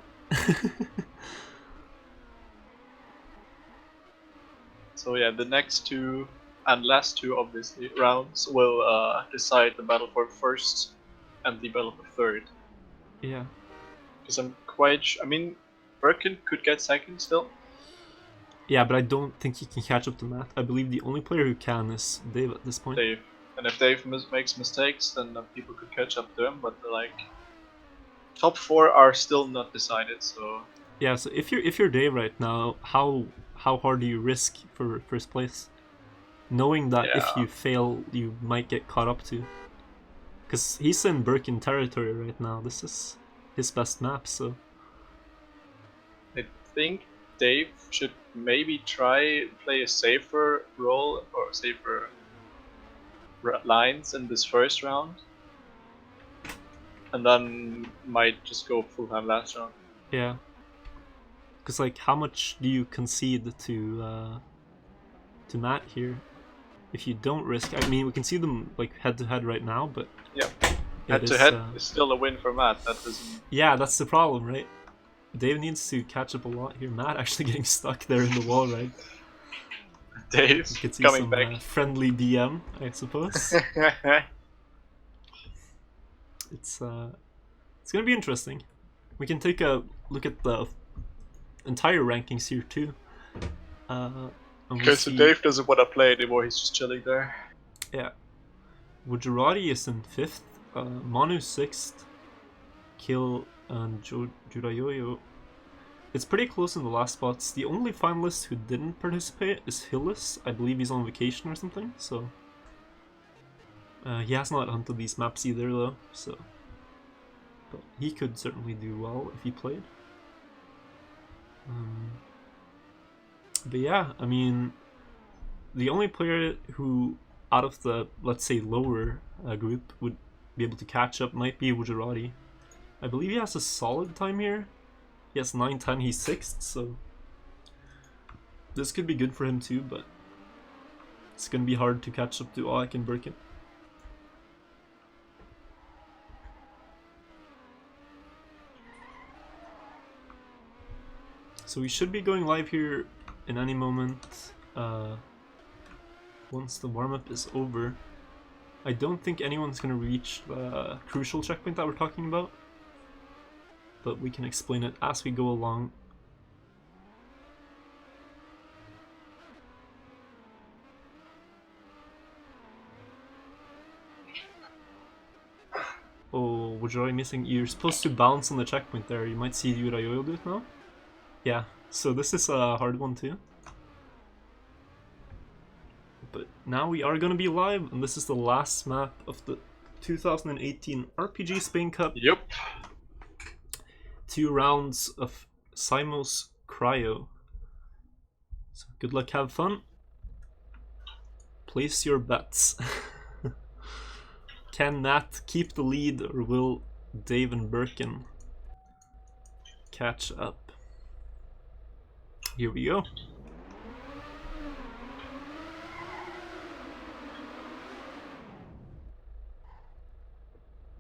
So yeah, the next two and last two obviously rounds will decide the battle for first and the battle for third. Yeah. Because I'm quite I mean, Birkin could get second still. Yeah, but I don't think he can catch up to Matt. I believe the only player who can is Dave at this point. Dave. And if Dave makes mistakes, then people could catch up to him, but like... Top 4 are still not decided, so... Yeah, so if you're Dave right now, how hard do you risk for first place? Knowing that if you fail, you might get caught up to. Because he's in Birkin territory right now. This is his best map, so... I think Dave should maybe play a safer role, or safer lines in this first round. And then might just go full time last round. Yeah. Because like, how much do you concede to Matt here? If you don't risk, I mean, we can see them like head to head right now, but yeah, head to head is still a win for Matt. That doesn't. Yeah, that's the problem, right? Dave needs to catch up a lot here. Matt actually getting stuck there in the wall, right? Dave coming back. Friendly DM, I suppose. It's gonna be interesting. We can take a look at the entire rankings here too. Okay, so Dave doesn't want to play anymore. He's just chilling there. Yeah. Gujarati is in 5th, Manu 6th, Kill and Jurayoyo. It's pretty close in the last spots. The only finalist who didn't participate is Hillis. I believe he's on vacation or something, so... he has not hunted these maps either though, so... But he could certainly do well if he played. But yeah, I mean... The only player who, out of the, let's say, lower group, would be able to catch up might be Gujarati. I believe he has a solid time here. He has 9-10, he's 6th, so... This could be good for him too, but... It's gonna be hard to catch up to Aak and Birkin. So we should be going live here in any moment, once the warm-up is over. I don't think anyone's gonna reach the crucial checkpoint that we're talking about, but we can explain it as we go along. Oh, Wajori missing. You're supposed to bounce on the checkpoint there. You might see Yurayoyo do it now. Yeah, so this is a hard one too. But now we are going to be live, and this is the last map of the 2018 RPG Spain Cup. Yep. 2 rounds of Simos Cryo. So good luck, have fun. Place your bets. Can Matt keep the lead, or will Dave and Birkin catch up? Here we go.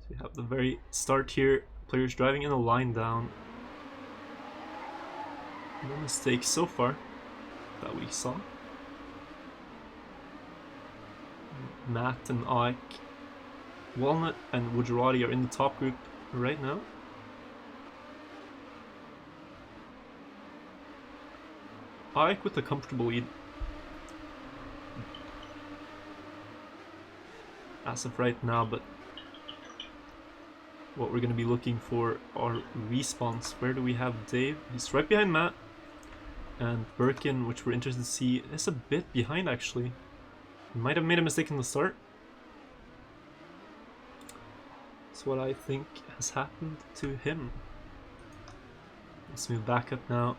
So we have the very start here. Players driving in a line down. No mistakes so far that we saw. Matt and Ike, Walnut and Gujarati are in the top group right now. Ike with a comfortable lead. As of right now, but what we're going to be looking for are respawns. Where do we have Dave? He's right behind Matt. And Birkin, which we're interested to see, is a bit behind actually. He might have made a mistake in the start. That's what I think has happened to him. Let's move back up now.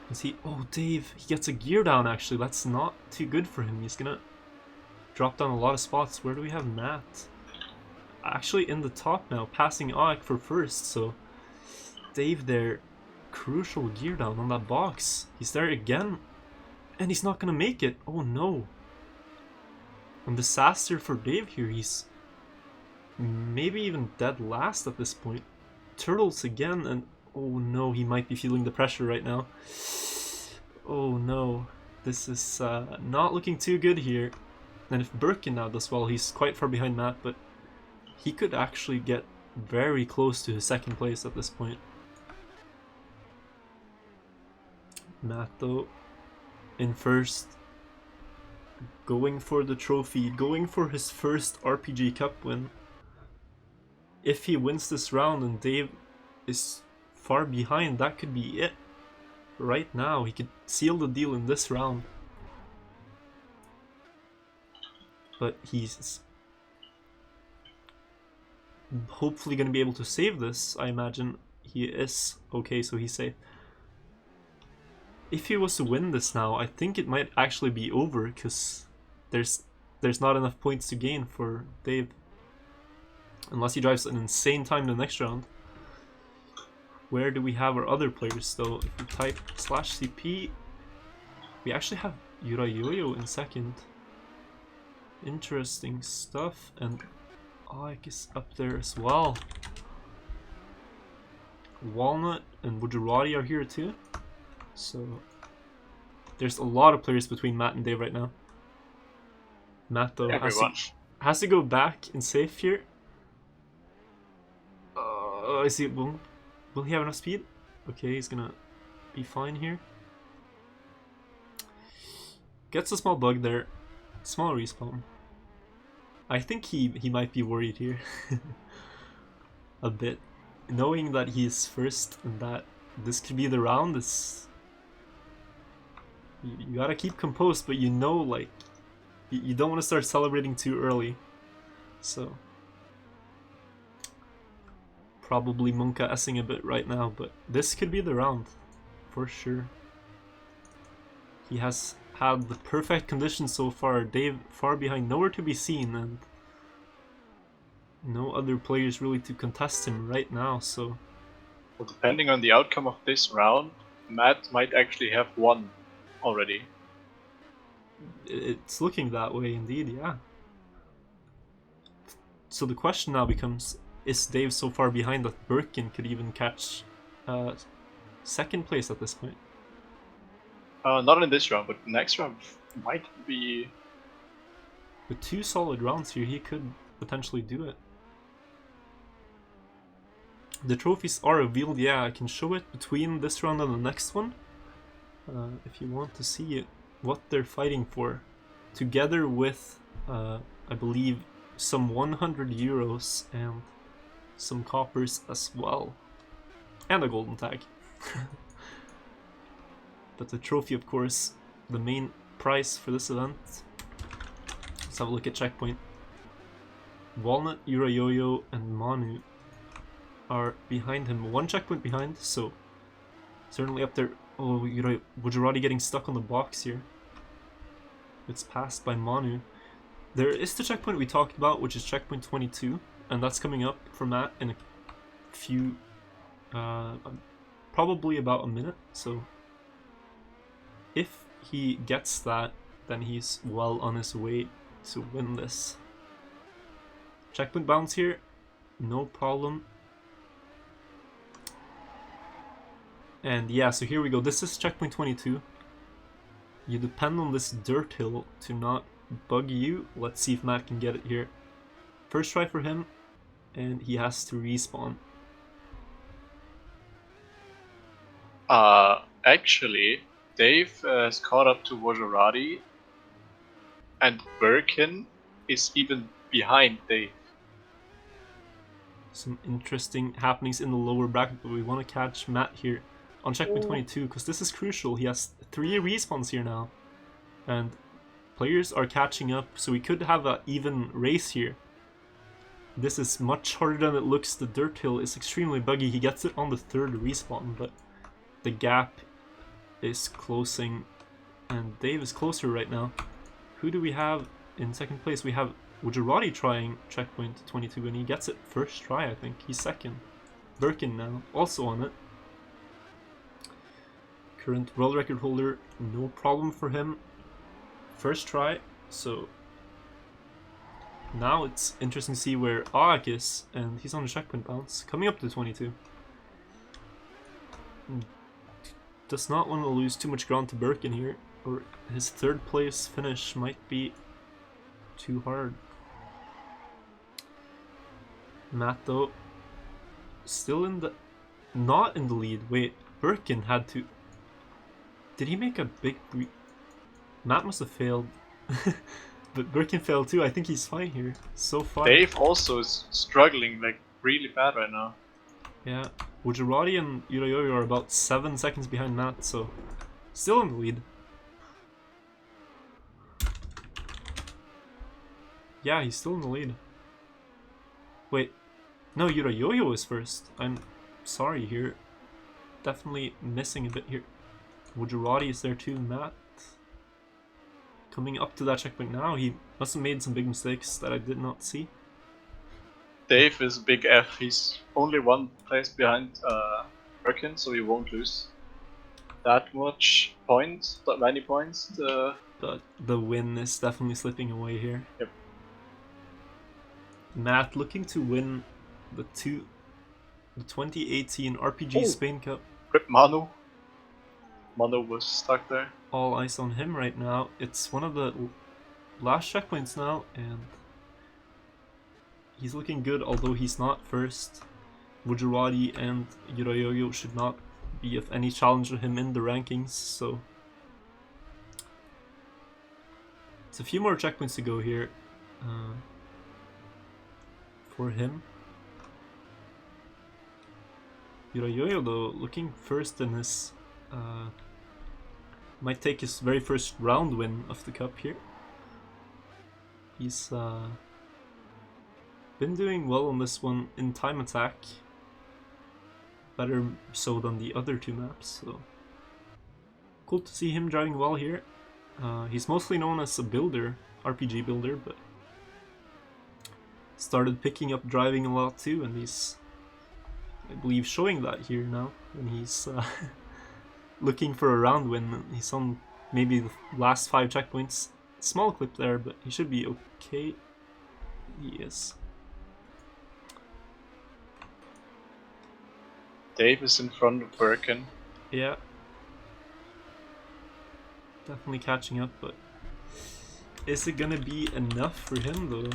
And see, oh Dave, he gets a gear down actually. That's not too good for him. He's gonna drop down a lot of spots. Where do we have Matt? Actually in the top now, passing Ike for first, so Dave there, crucial gear down on that box. He's there again, and he's not gonna make it. Oh no. And disaster for Dave here. He's maybe even dead last at this point. Turtles again, and oh no, he might be feeling the pressure right now. Oh no, this is not looking too good here. And if Birkin now does well, he's quite far behind Matt, but he could actually get very close to his second place at this point. Matt though, in first, going for the trophy, going for his first RPG Cup win. If he wins this round and Dave is far behind, that could be it. Right now, he could seal the deal in this round. But he's hopefully going to be able to save this. I imagine he is. Okay, so he's safe. If he was to win this now, I think it might actually be over, because there's not enough points to gain for Dave. Unless he drives an insane time the next round. Where do we have our other players though? If we type /CP, we actually have Yurayoyo in second. Interesting stuff, and Ike is up there as well. Walnut and Gujarati are here too. So there's a lot of players between Matt and Dave right now. Matt though has to go back and safe here. I see. Will he have enough speed? Okay, he's gonna be fine here. Gets a small bug there. Small respawn. I think he might be worried here. A bit. Knowing that he's first and that this could be the round is... You gotta keep composed, but you know, like, you don't want to start celebrating too early. So... Probably Monka-essing a bit right now, but this could be the round, for sure. He has had the perfect conditions so far. Dave far behind, nowhere to be seen, and no other players really to contest him right now, so... Well, depending on the outcome of this round, Matt might actually have won already. It's looking that way indeed, yeah. So the question now becomes, is Dave so far behind that Birkin could even catch second place at this point? Not in this round, but next round might be... With 2 solid rounds here, he could potentially do it. The trophies are revealed, yeah, I can show it between this round and the next one. If you want to see it, what they're fighting for. Together with, I believe, some 100 euros and some coppers as well. And a golden tag. But the trophy, of course, the main prize for this event. Let's have a look at checkpoint. Walnut, Yurayoyo, and Manu are behind him. 1 checkpoint behind, so certainly up there. Oh, Gujarati getting stuck on the box here. It's passed by Manu. There is the checkpoint we talked about, which is checkpoint 22, and that's coming up for Matt in a few, probably about a minute. So if he gets that, then he's well on his way to win this. Checkpoint bounce here, no problem. And yeah, so here we go. This is checkpoint 22. You depend on this dirt hill to not bug you. Let's see if Matt can get it here. First try for him, and he has to respawn. Actually, Dave has caught up to Wajarati, and Birkin is even behind Dave. Some interesting happenings in the lower bracket, but we want to catch Matt here on checkpoint 22, because this is crucial. He has 3 respawns here now, and players are catching up, so we could have an even race here. This is much harder than it looks. The dirt hill is extremely buggy. He gets it on the 3rd respawn, but the gap is closing, and Dave is closer right now. Who do we have in 2nd place? We have Wajarati trying checkpoint 22, and he gets it first try, I think. He's 2nd. Birkin now, also on it. Current world record holder, no problem for him. First try, so now it's interesting to see where Aak is, and he's on a checkpoint bounce, coming up to 22. Does not want to lose too much ground to Birkin here, or his 3rd place finish might be too hard. Matt though, still in the, not in the lead. Wait, Birkin had to, did he make a big Matt must have failed. But Birkin failed too. I think he's fine here so far. Dave also is struggling like really bad right now. Yeah, Wajarati and Yurayoyo are about 7 seconds behind Matt, so still in the lead. Yeah, he's still in the lead. Wait, no, Yurayoyo is first. I'm sorry here. Definitely missing a bit here. Wajarati is there too. Matt coming up to that checkpoint now. He must have made some big mistakes that I did not see. Dave is big F. He's only 1 place behind Birkin, so he won't lose that much points, that many points. But the win is definitely slipping away here. Yep. Matt looking to win the 2018 RPG Spain Cup. Rip Manu. Manu was stuck there. All eyes on him right now. It's one of the last checkpoints now, and he's looking good, although he's not first. Wajarati and Yurayoyo should not be of any challenge to him in the rankings, so it's a few more checkpoints to go here for him. Yurayoyo though, looking first in his might take his very first round win of the cup here. He's been doing well on this one in time attack, better so than the other 2 maps, so cool to see him driving well here. He's mostly known as a builder, RPG builder, but started picking up driving a lot too, and he's, I believe, showing that here now when he's looking for a round win. He's on maybe the last 5 checkpoints. Small clip there, but he should be okay. He is. Dave is in front of Birkin. Yeah. Definitely catching up, but is it gonna be enough for him though?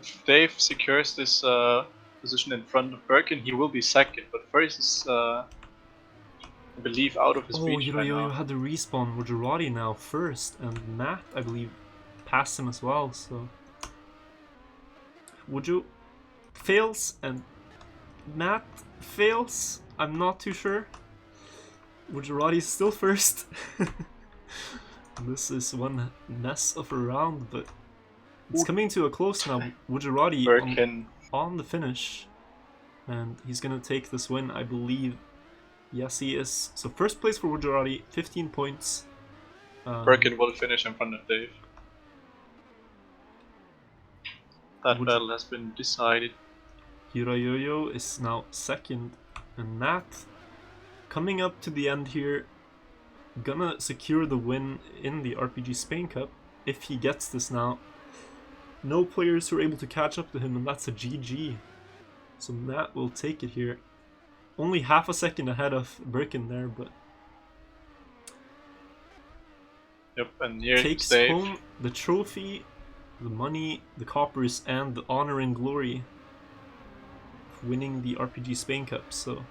If Dave secures this position in front of Birkin, he will be 2nd, but first is I believe out of his reach right now. Yurayoyo had to respawn Wajarati now first, and Matt, I believe, passed him as well, so Waju fails and Matt fails. I'm not too sure. Wajarati's still first. This is one mess of a round, but it's coming to a close now. Wajarati on the finish, and he's gonna take this win, I believe. Yes, he is. So first place for Wajarati, 15 points. Birkin will finish in front of Dave. That battle has been decided. Yurayoyo is now 2nd, and Matt coming up to the end here, gonna secure the win in the RPG Spain Cup if he gets this now. No players who are able to catch up to him, and that's a GG. So Matt will take it here. Only half a second ahead of Birkin there, but Yep, and here takes Dave. home the trophy, the money, the coppers, and the honor and glory of winning the RPG Spain Cup. So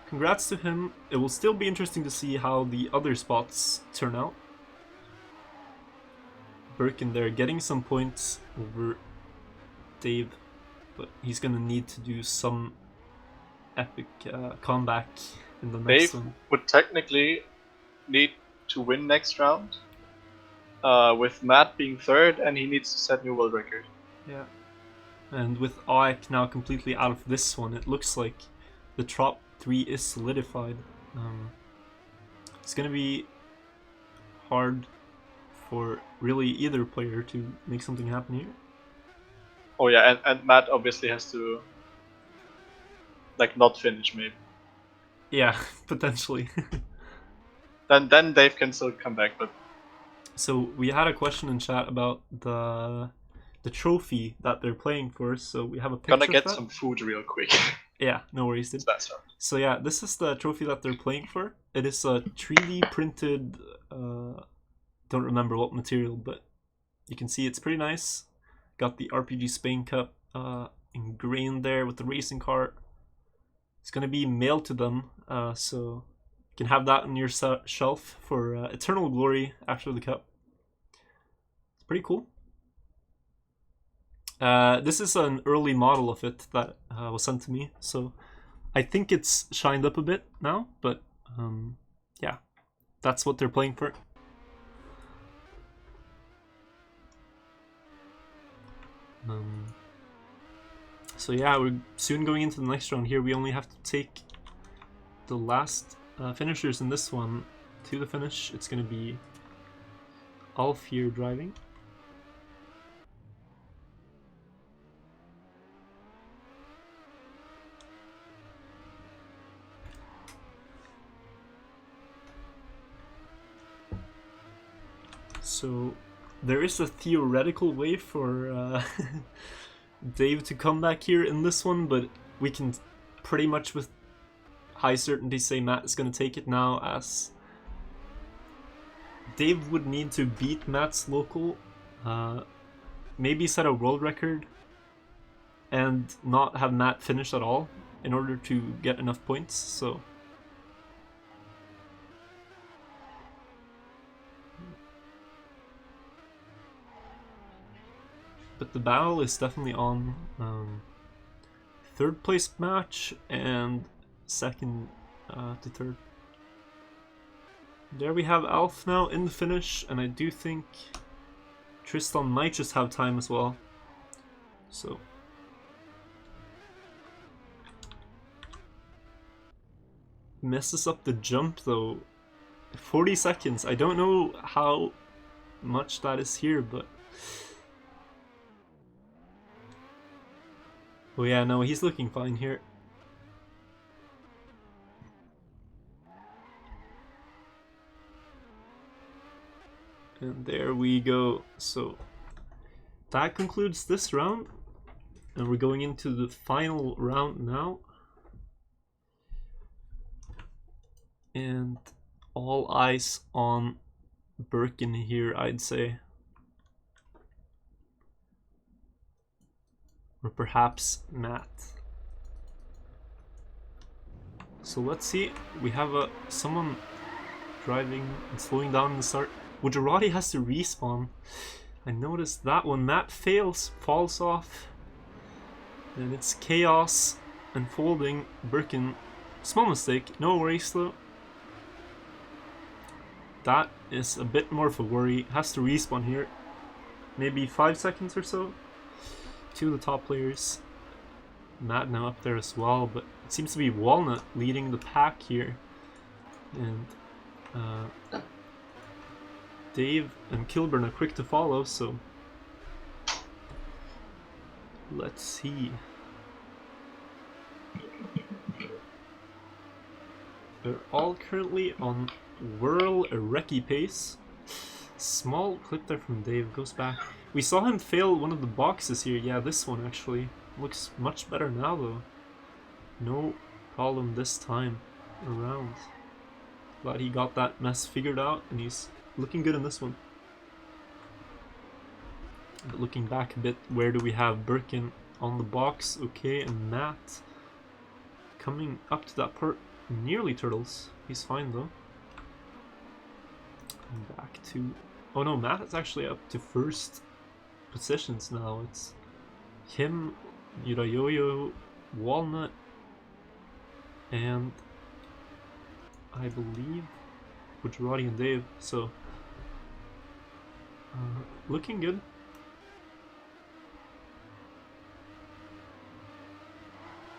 congrats to him. It will still be interesting to see how the other spots turn out. Birkin there getting some points over Dave, but he's gonna need to do some epic comeback in the next Dave one. would technically need to win next round, with Matt being third, and he needs to set new world record. Yeah. And with AEK now completely out of this one, it looks like the top 3 is solidified. It's gonna be hard for really either player to make something happen here. Oh yeah, and Matt obviously has to like not finish maybe. Yeah, potentially. Then Dave can still come back, but So we had a question in chat about the trophy that they're playing for, so we have a picture gonna get of that. some food real quick. Yeah, no worries, dude. So yeah, this is the trophy that they're playing for. It is a 3D printed, don't remember what material, but you can see it's pretty nice. Got the RPG Spain Cup ingrained there with the racing car. It's gonna be mailed to them, so you can have that on your shelf for eternal glory after the cup. It's pretty cool. This is an early model of it that was sent to me, so I think it's shined up a bit now, but yeah, that's what they're playing for. So yeah, we're soon going into the next round here. We only have to take the last finishers in this one to the finish. It's going to be Alf here driving. So there is a theoretical way for Dave to come back here in this one, but we can pretty much with high certainty say Matt is going to take it now, as Dave would need to beat Matt's local, maybe set a world record, and not have Matt finish at all in order to get enough points, so... But the battle is definitely on. Third place match and second to third. There we have Alf now in the finish, and I do think Tristan might just have time as well. So messes up the jump though. 40 seconds. I don't know how much that is here, but... Oh yeah, no, he's looking fine here. And there we go. So that concludes this round, and we're going into the final round now. And all eyes on Birkin here, I'd say. Or perhaps Matt. So let's see. We have someone driving and slowing down in the start. Gujarati has to respawn. I noticed that one. Matt fails, falls off. And it's chaos unfolding. Birkin, small mistake, no worries though. That is a bit more of a worry. Has to respawn here. Maybe 5 seconds or so. Two of the top players. Matt now up there as well, but it seems to be Walnut leading the pack here. And Dave and Kilburn are quick to follow, so let's see. They're all currently on Whirl Ireki pace. Small clip there from Dave, goes back. We saw him fail one of the boxes here. Yeah, this one actually. Looks much better now though. No problem this time around. Glad he got that mess figured out and he's looking good in this one. But looking back a bit, where do we have Birkin on the box? Okay, and Matt coming up to that part, nearly turtles. He's fine though. And back to, oh no, Matt is actually up to first positions now. It's him, Yurayoyo, Walnut, and I believe Gujarati and Dave. So looking good.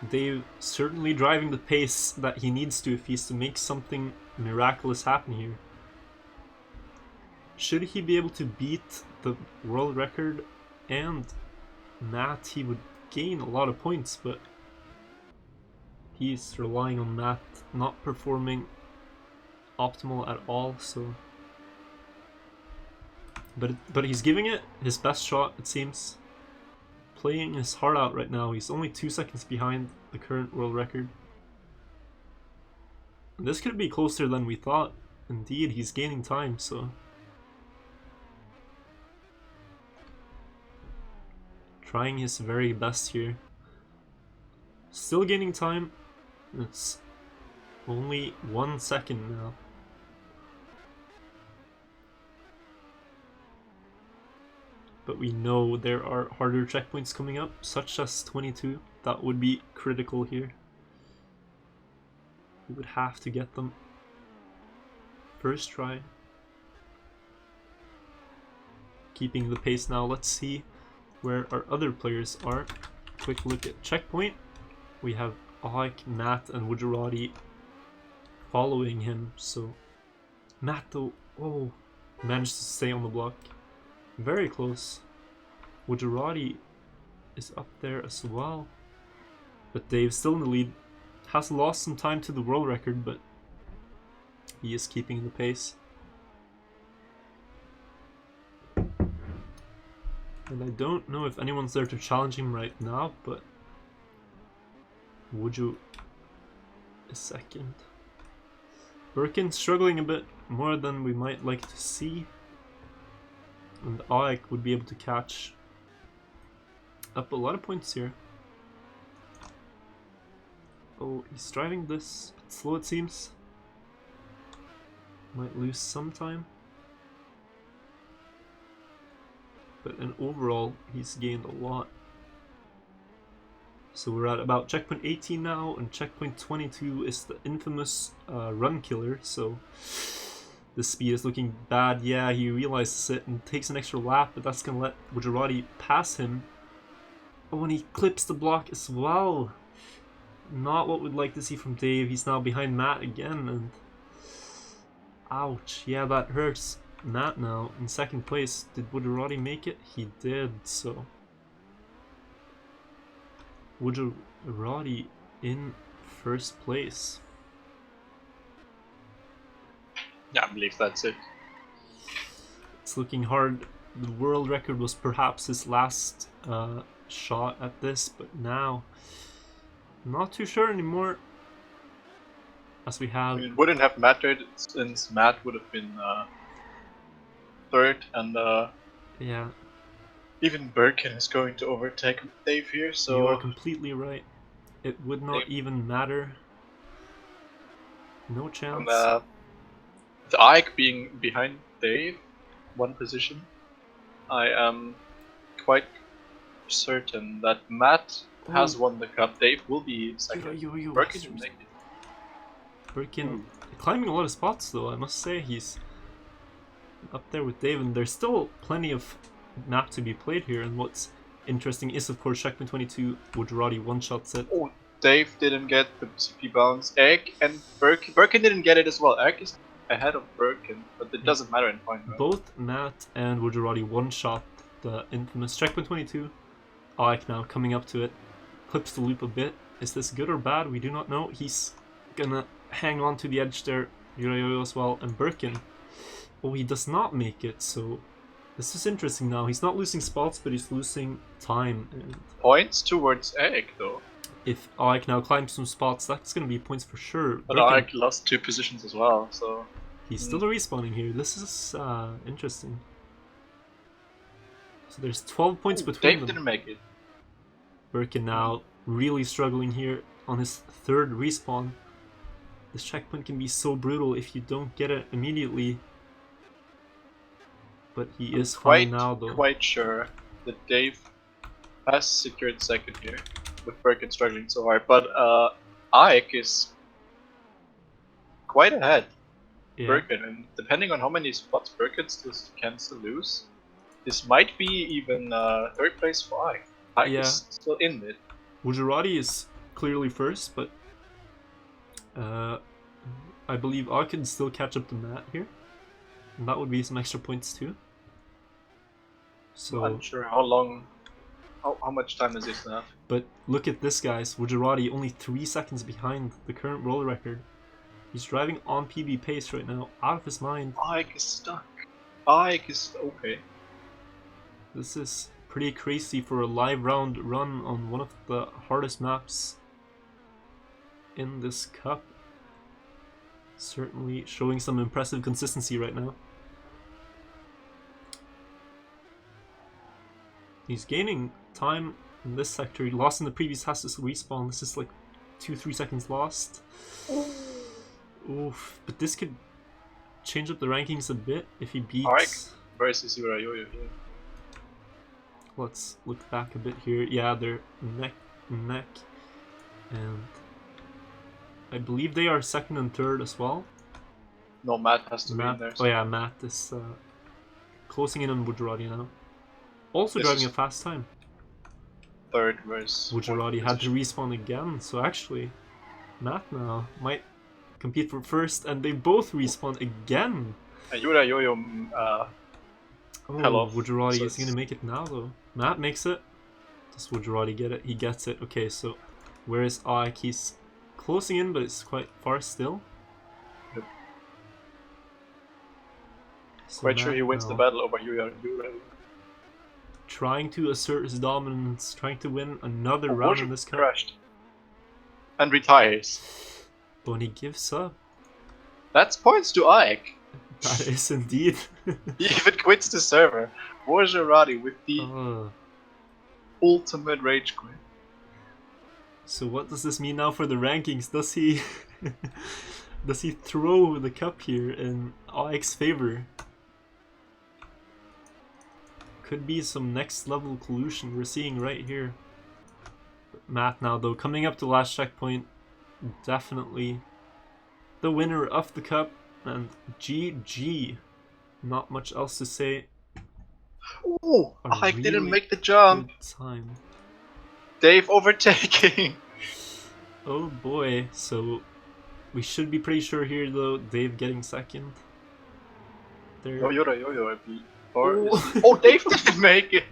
Dave certainly driving the pace that he needs to if he's to make something miraculous happen here. Should he be able to beat the world record and Matt, he would gain a lot of points, but he's relying on Matt not performing optimal at all, so... But he's giving it his best shot, it seems. Playing his heart out right now. He's only 2 seconds behind the current world record. And this could be closer than we thought. Indeed, he's gaining time, so... Trying his very best here. Still gaining time. It's only 1 second now. But we know there are harder checkpoints coming up, such as 22. That would be critical here. We would have to get them first try. Keeping the pace now. Let's see where our other players are. Quick look at checkpoint. We have Ahik, Matt, and Gujarati following him. So Matt though, oh, managed to stay on the block. Very close. Gujarati is up there as well. But Dave's still in the lead. Has lost some time to the world record, but he is keeping the pace. And I don't know if anyone's there to challenge him right now, but Wuju is second. Birkin struggling a bit more than we might like to see. And Aik would be able to catch up a lot of points here. Oh, he's driving this a bit slow it seems. Might lose some time. But in overall, he's gained a lot. So we're at about checkpoint 18 now, and checkpoint 22 is the infamous run killer, so the speed is looking bad. Yeah, he realizes it and takes an extra lap, but that's going to let Gujarati pass him. Oh, and he clips the block as well. Not what we'd like to see from Dave. He's now behind Matt again, and ouch. Yeah, that hurts. Matt now in second place. Did Gujarati make it? He did, so Gujarati in first place. Yeah, I believe that's it. It's looking hard. The world record was perhaps his last shot at this, but now I'm not too sure anymore. As we have, I mean, it wouldn't have mattered since Matt would have been third, and yeah, even Birkin is going to overtake Dave here. So you are completely right. It would not even matter. No chance. And, with Ike being behind Dave, one position, I am quite certain that Matt has won the cup. Dave will be second. Birkin will make it. Birkin climbing a lot of spots though, I must say. He's up there with Dave, and there's still plenty of map to be played here. And what's interesting is, of course, checkpoint 22, Gujarati one-shots it. Oh, Dave didn't get the CP bounce. Egg and Birkin didn't get it as well. Egg is ahead of Birkin, but it doesn't matter in point. Right? Both Matt and Gujarati one-shot the infamous checkpoint 22. Ike now coming up to it, clips the loop a bit. Is this good or bad? We do not know. He's gonna hang on to the edge there. Yurayoyo as well, and Birkin. Oh, he does not make it, so this is interesting now. He's not losing spots, but he's losing time. And points towards Egg, though. If Ike now climbs some spots, that's going to be points for sure. But Ike lost 2 positions as well, so... He's still respawning here. This is interesting. So there's 12 points between Dave them. didn't make it. Birkin now really struggling here on his third respawn. This checkpoint can be so brutal if you don't get it immediately. But he is fine now though. Quite sure that Dave has secured second here, with Birkin struggling so hard. But Ike is quite ahead. Yeah. Birkin, and depending on how many spots Birkin can still lose, this might be even third place for Ike. Ike is still in it. Gujarati is clearly first, but I believe I can still catch up to Matt here. And that would be some extra points too. So I'm not sure how long, how much time is this left. But look at this, guys. Gujarati only 3 seconds behind the current world record. He's driving on PB pace right now, out of his mind. Ike is stuck. Ike is okay. This is pretty crazy for a live round run on one of the hardest maps in this cup. Certainly showing some impressive consistency right now. He's gaining time in this sector. He lost in the previous Hassus respawn. This is like 2-3 seconds lost. Oof, but this could change up the rankings a bit if he beats... Ike versus Urayoyo here. Let's look back a bit here. Yeah, they're neck and neck. And I believe they are second and third as well. No, Matt has to be in there. Oh yeah, Matt is closing in on Gujarati now. Also This driving is a fast time. Third versus... Gujarati had to respawn again, so actually Matt now might compete for first, and they both respawn again. Urayoyo fell off. Gujarati So is going to make it now though. Matt makes it. Does Gujarati get it? He gets it. Okay, so where is Ike? He's closing in, but it's quite far still. Yep. So Quite sure Matt he wins now the battle over Urayoyo. trying to assert his dominance, trying to win another round in this cup. Crashed. And retires. But when he gives up, That's points to Ike. that is indeed. He even quits the server. Gujarati with the ultimate rage quit. So what does this mean now for the rankings? Does he does he throw the cup here in Ike's favor? Could be some next level collusion we're seeing right here. Matt now though, coming up to last checkpoint, definitely the winner of the cup, and GG. Not much else to say. Ooh, A Ike didn't really make the jump. Good time. Dave overtaking. Oh boy, so we should be pretty sure here though, Dave getting second. There. Oh, Urayoyo, I beat. Oh, Dave didn't make it.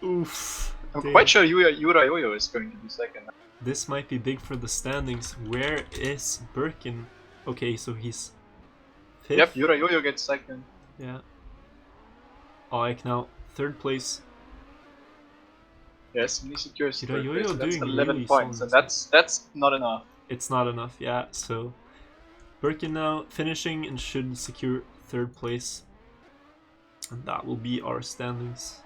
Oof. I'm Dave. quite sure Urayoyo is going to be second. This might be big for the standings. Where is Birkin? Okay, so he's fifth. Yep, Urayoyo gets second. Yeah. Ike now third place. Yes, and he secures third Urayoyo place. So that's doing 11 really points, solid. and that's not enough. It's not enough, yeah. So Birkin now finishing and should secure third place. And that will be our standings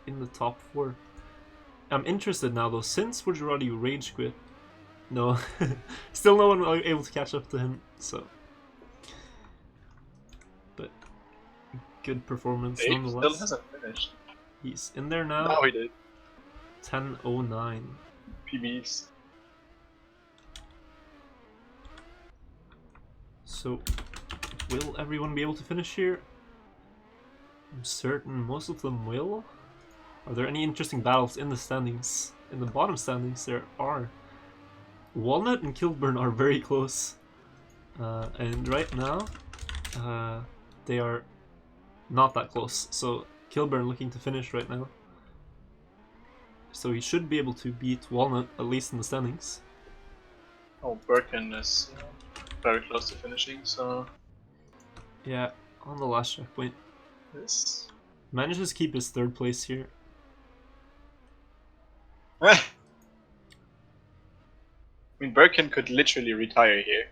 in the top 4. I'm interested now though, since Gujarati rage quit. No, still no one able to catch up to him, so. But good performance Dave nonetheless. still hasn't finished. He's in there now. Now he did. 10:09. PBs. So, will everyone be able to finish here? I'm certain most of them will. Are there any interesting battles in the standings? In the bottom standings, there are. Walnut and Kilburn are very close. And right now, they are not that close. So, Kilburn looking to finish right now. So he should be able to beat Walnut, at least in the standings. Oh, Birkin is very close to finishing, so... Yeah, on the last checkpoint. This... Manages to keep his third place here. I mean, Birkin could literally retire here.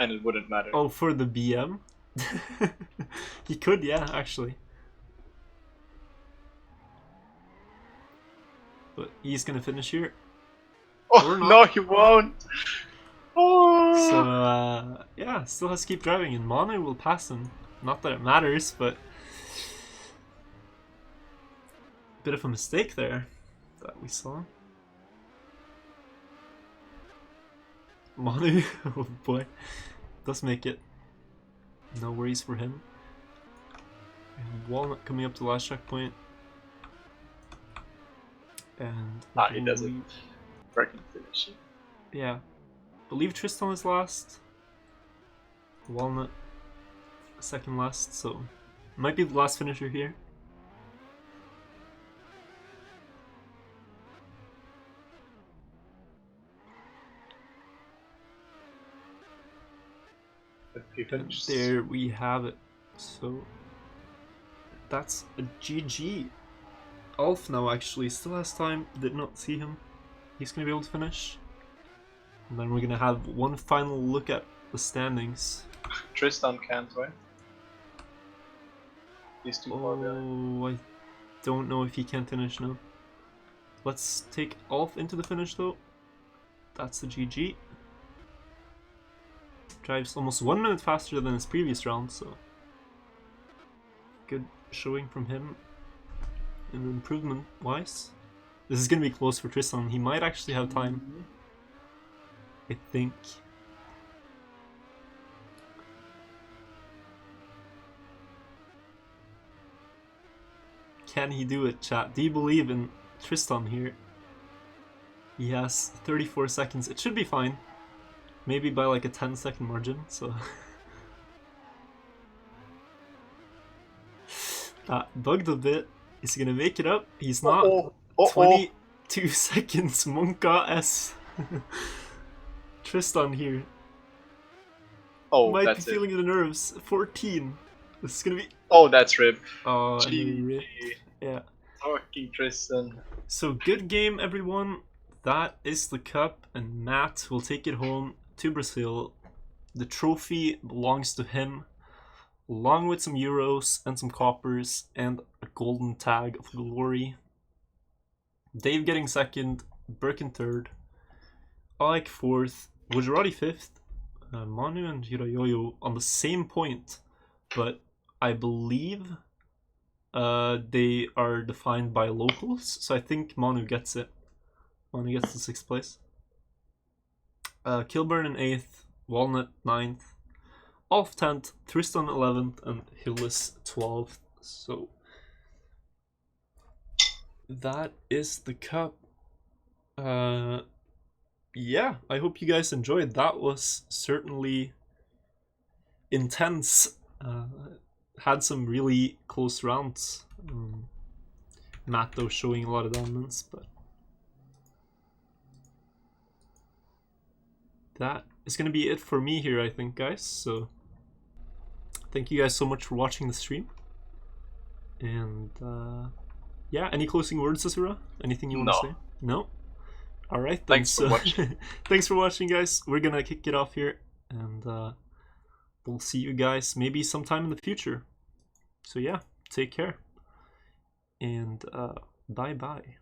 and it wouldn't matter. Oh, for the BM? He could, yeah, actually. But he's gonna finish here. Oh no, he won't! Oh. So, yeah, still has to keep driving, and Manu will pass him. Not that it matters, but... Bit of a mistake there that we saw. Manu, oh boy, does make it. No worries for him. And Walnut coming up to the last checkpoint. And he doesn't freaking finish it. Yeah, believe Tristan is last. Walnut second last, so might be the last finisher here. And there we have it. So that's a GG. Alf now actually still has time. Did not see him. He's gonna be able to finish. And then we're gonna have one final look at the standings. Tristan can't, right? He's too far behind. I don't know if he can finish now. Let's take Alf into the finish though. That's the GG. Drives almost 1 minute faster than his previous round, so good showing from him in improvement wise. This is gonna be close for Tristan. He might actually have time, I think. Can he do it, chat? Do you believe in Tristan here? He has 34 seconds. It should be fine. Maybe by like a 10-second margin, so... That bugged a bit. Is he gonna make it up? He's not. 22 seconds, Monka S. Tristan here. Oh, might that's be feeling the nerves. 14. This is gonna be... Oh, that's RIP. Oh, RIP. Yeah. Fucking Tristan. So good game, everyone. That is the cup, and Matt will take it home to Brazil. The trophy belongs to him, along with some euros and some coppers and a golden tag of glory. Dave getting second, Birkin third, Alec fourth, Gujarati fifth, Manu and Hirayoyo on the same point, but I believe they are defined by locals, so I think Manu gets it. Manu gets the 6th place. Kilburn in 8th, Walnut 9th, Alf 10th, Tristan 11th, and Hillis 12th. So that is the cup. Yeah, I hope you guys enjoyed. That was certainly intense. Had some really close rounds. Matt though showing a lot of dominance, but that is going to be it for me here, I think, guys. So thank you guys so much for watching the stream. And yeah, any closing words, Asura? Anything you want to say? No? Alright, thanks for watching. Thanks for watching, guys. We're going to kick it off here, and we'll see you guys maybe sometime in the future. So yeah, take care, and bye-bye.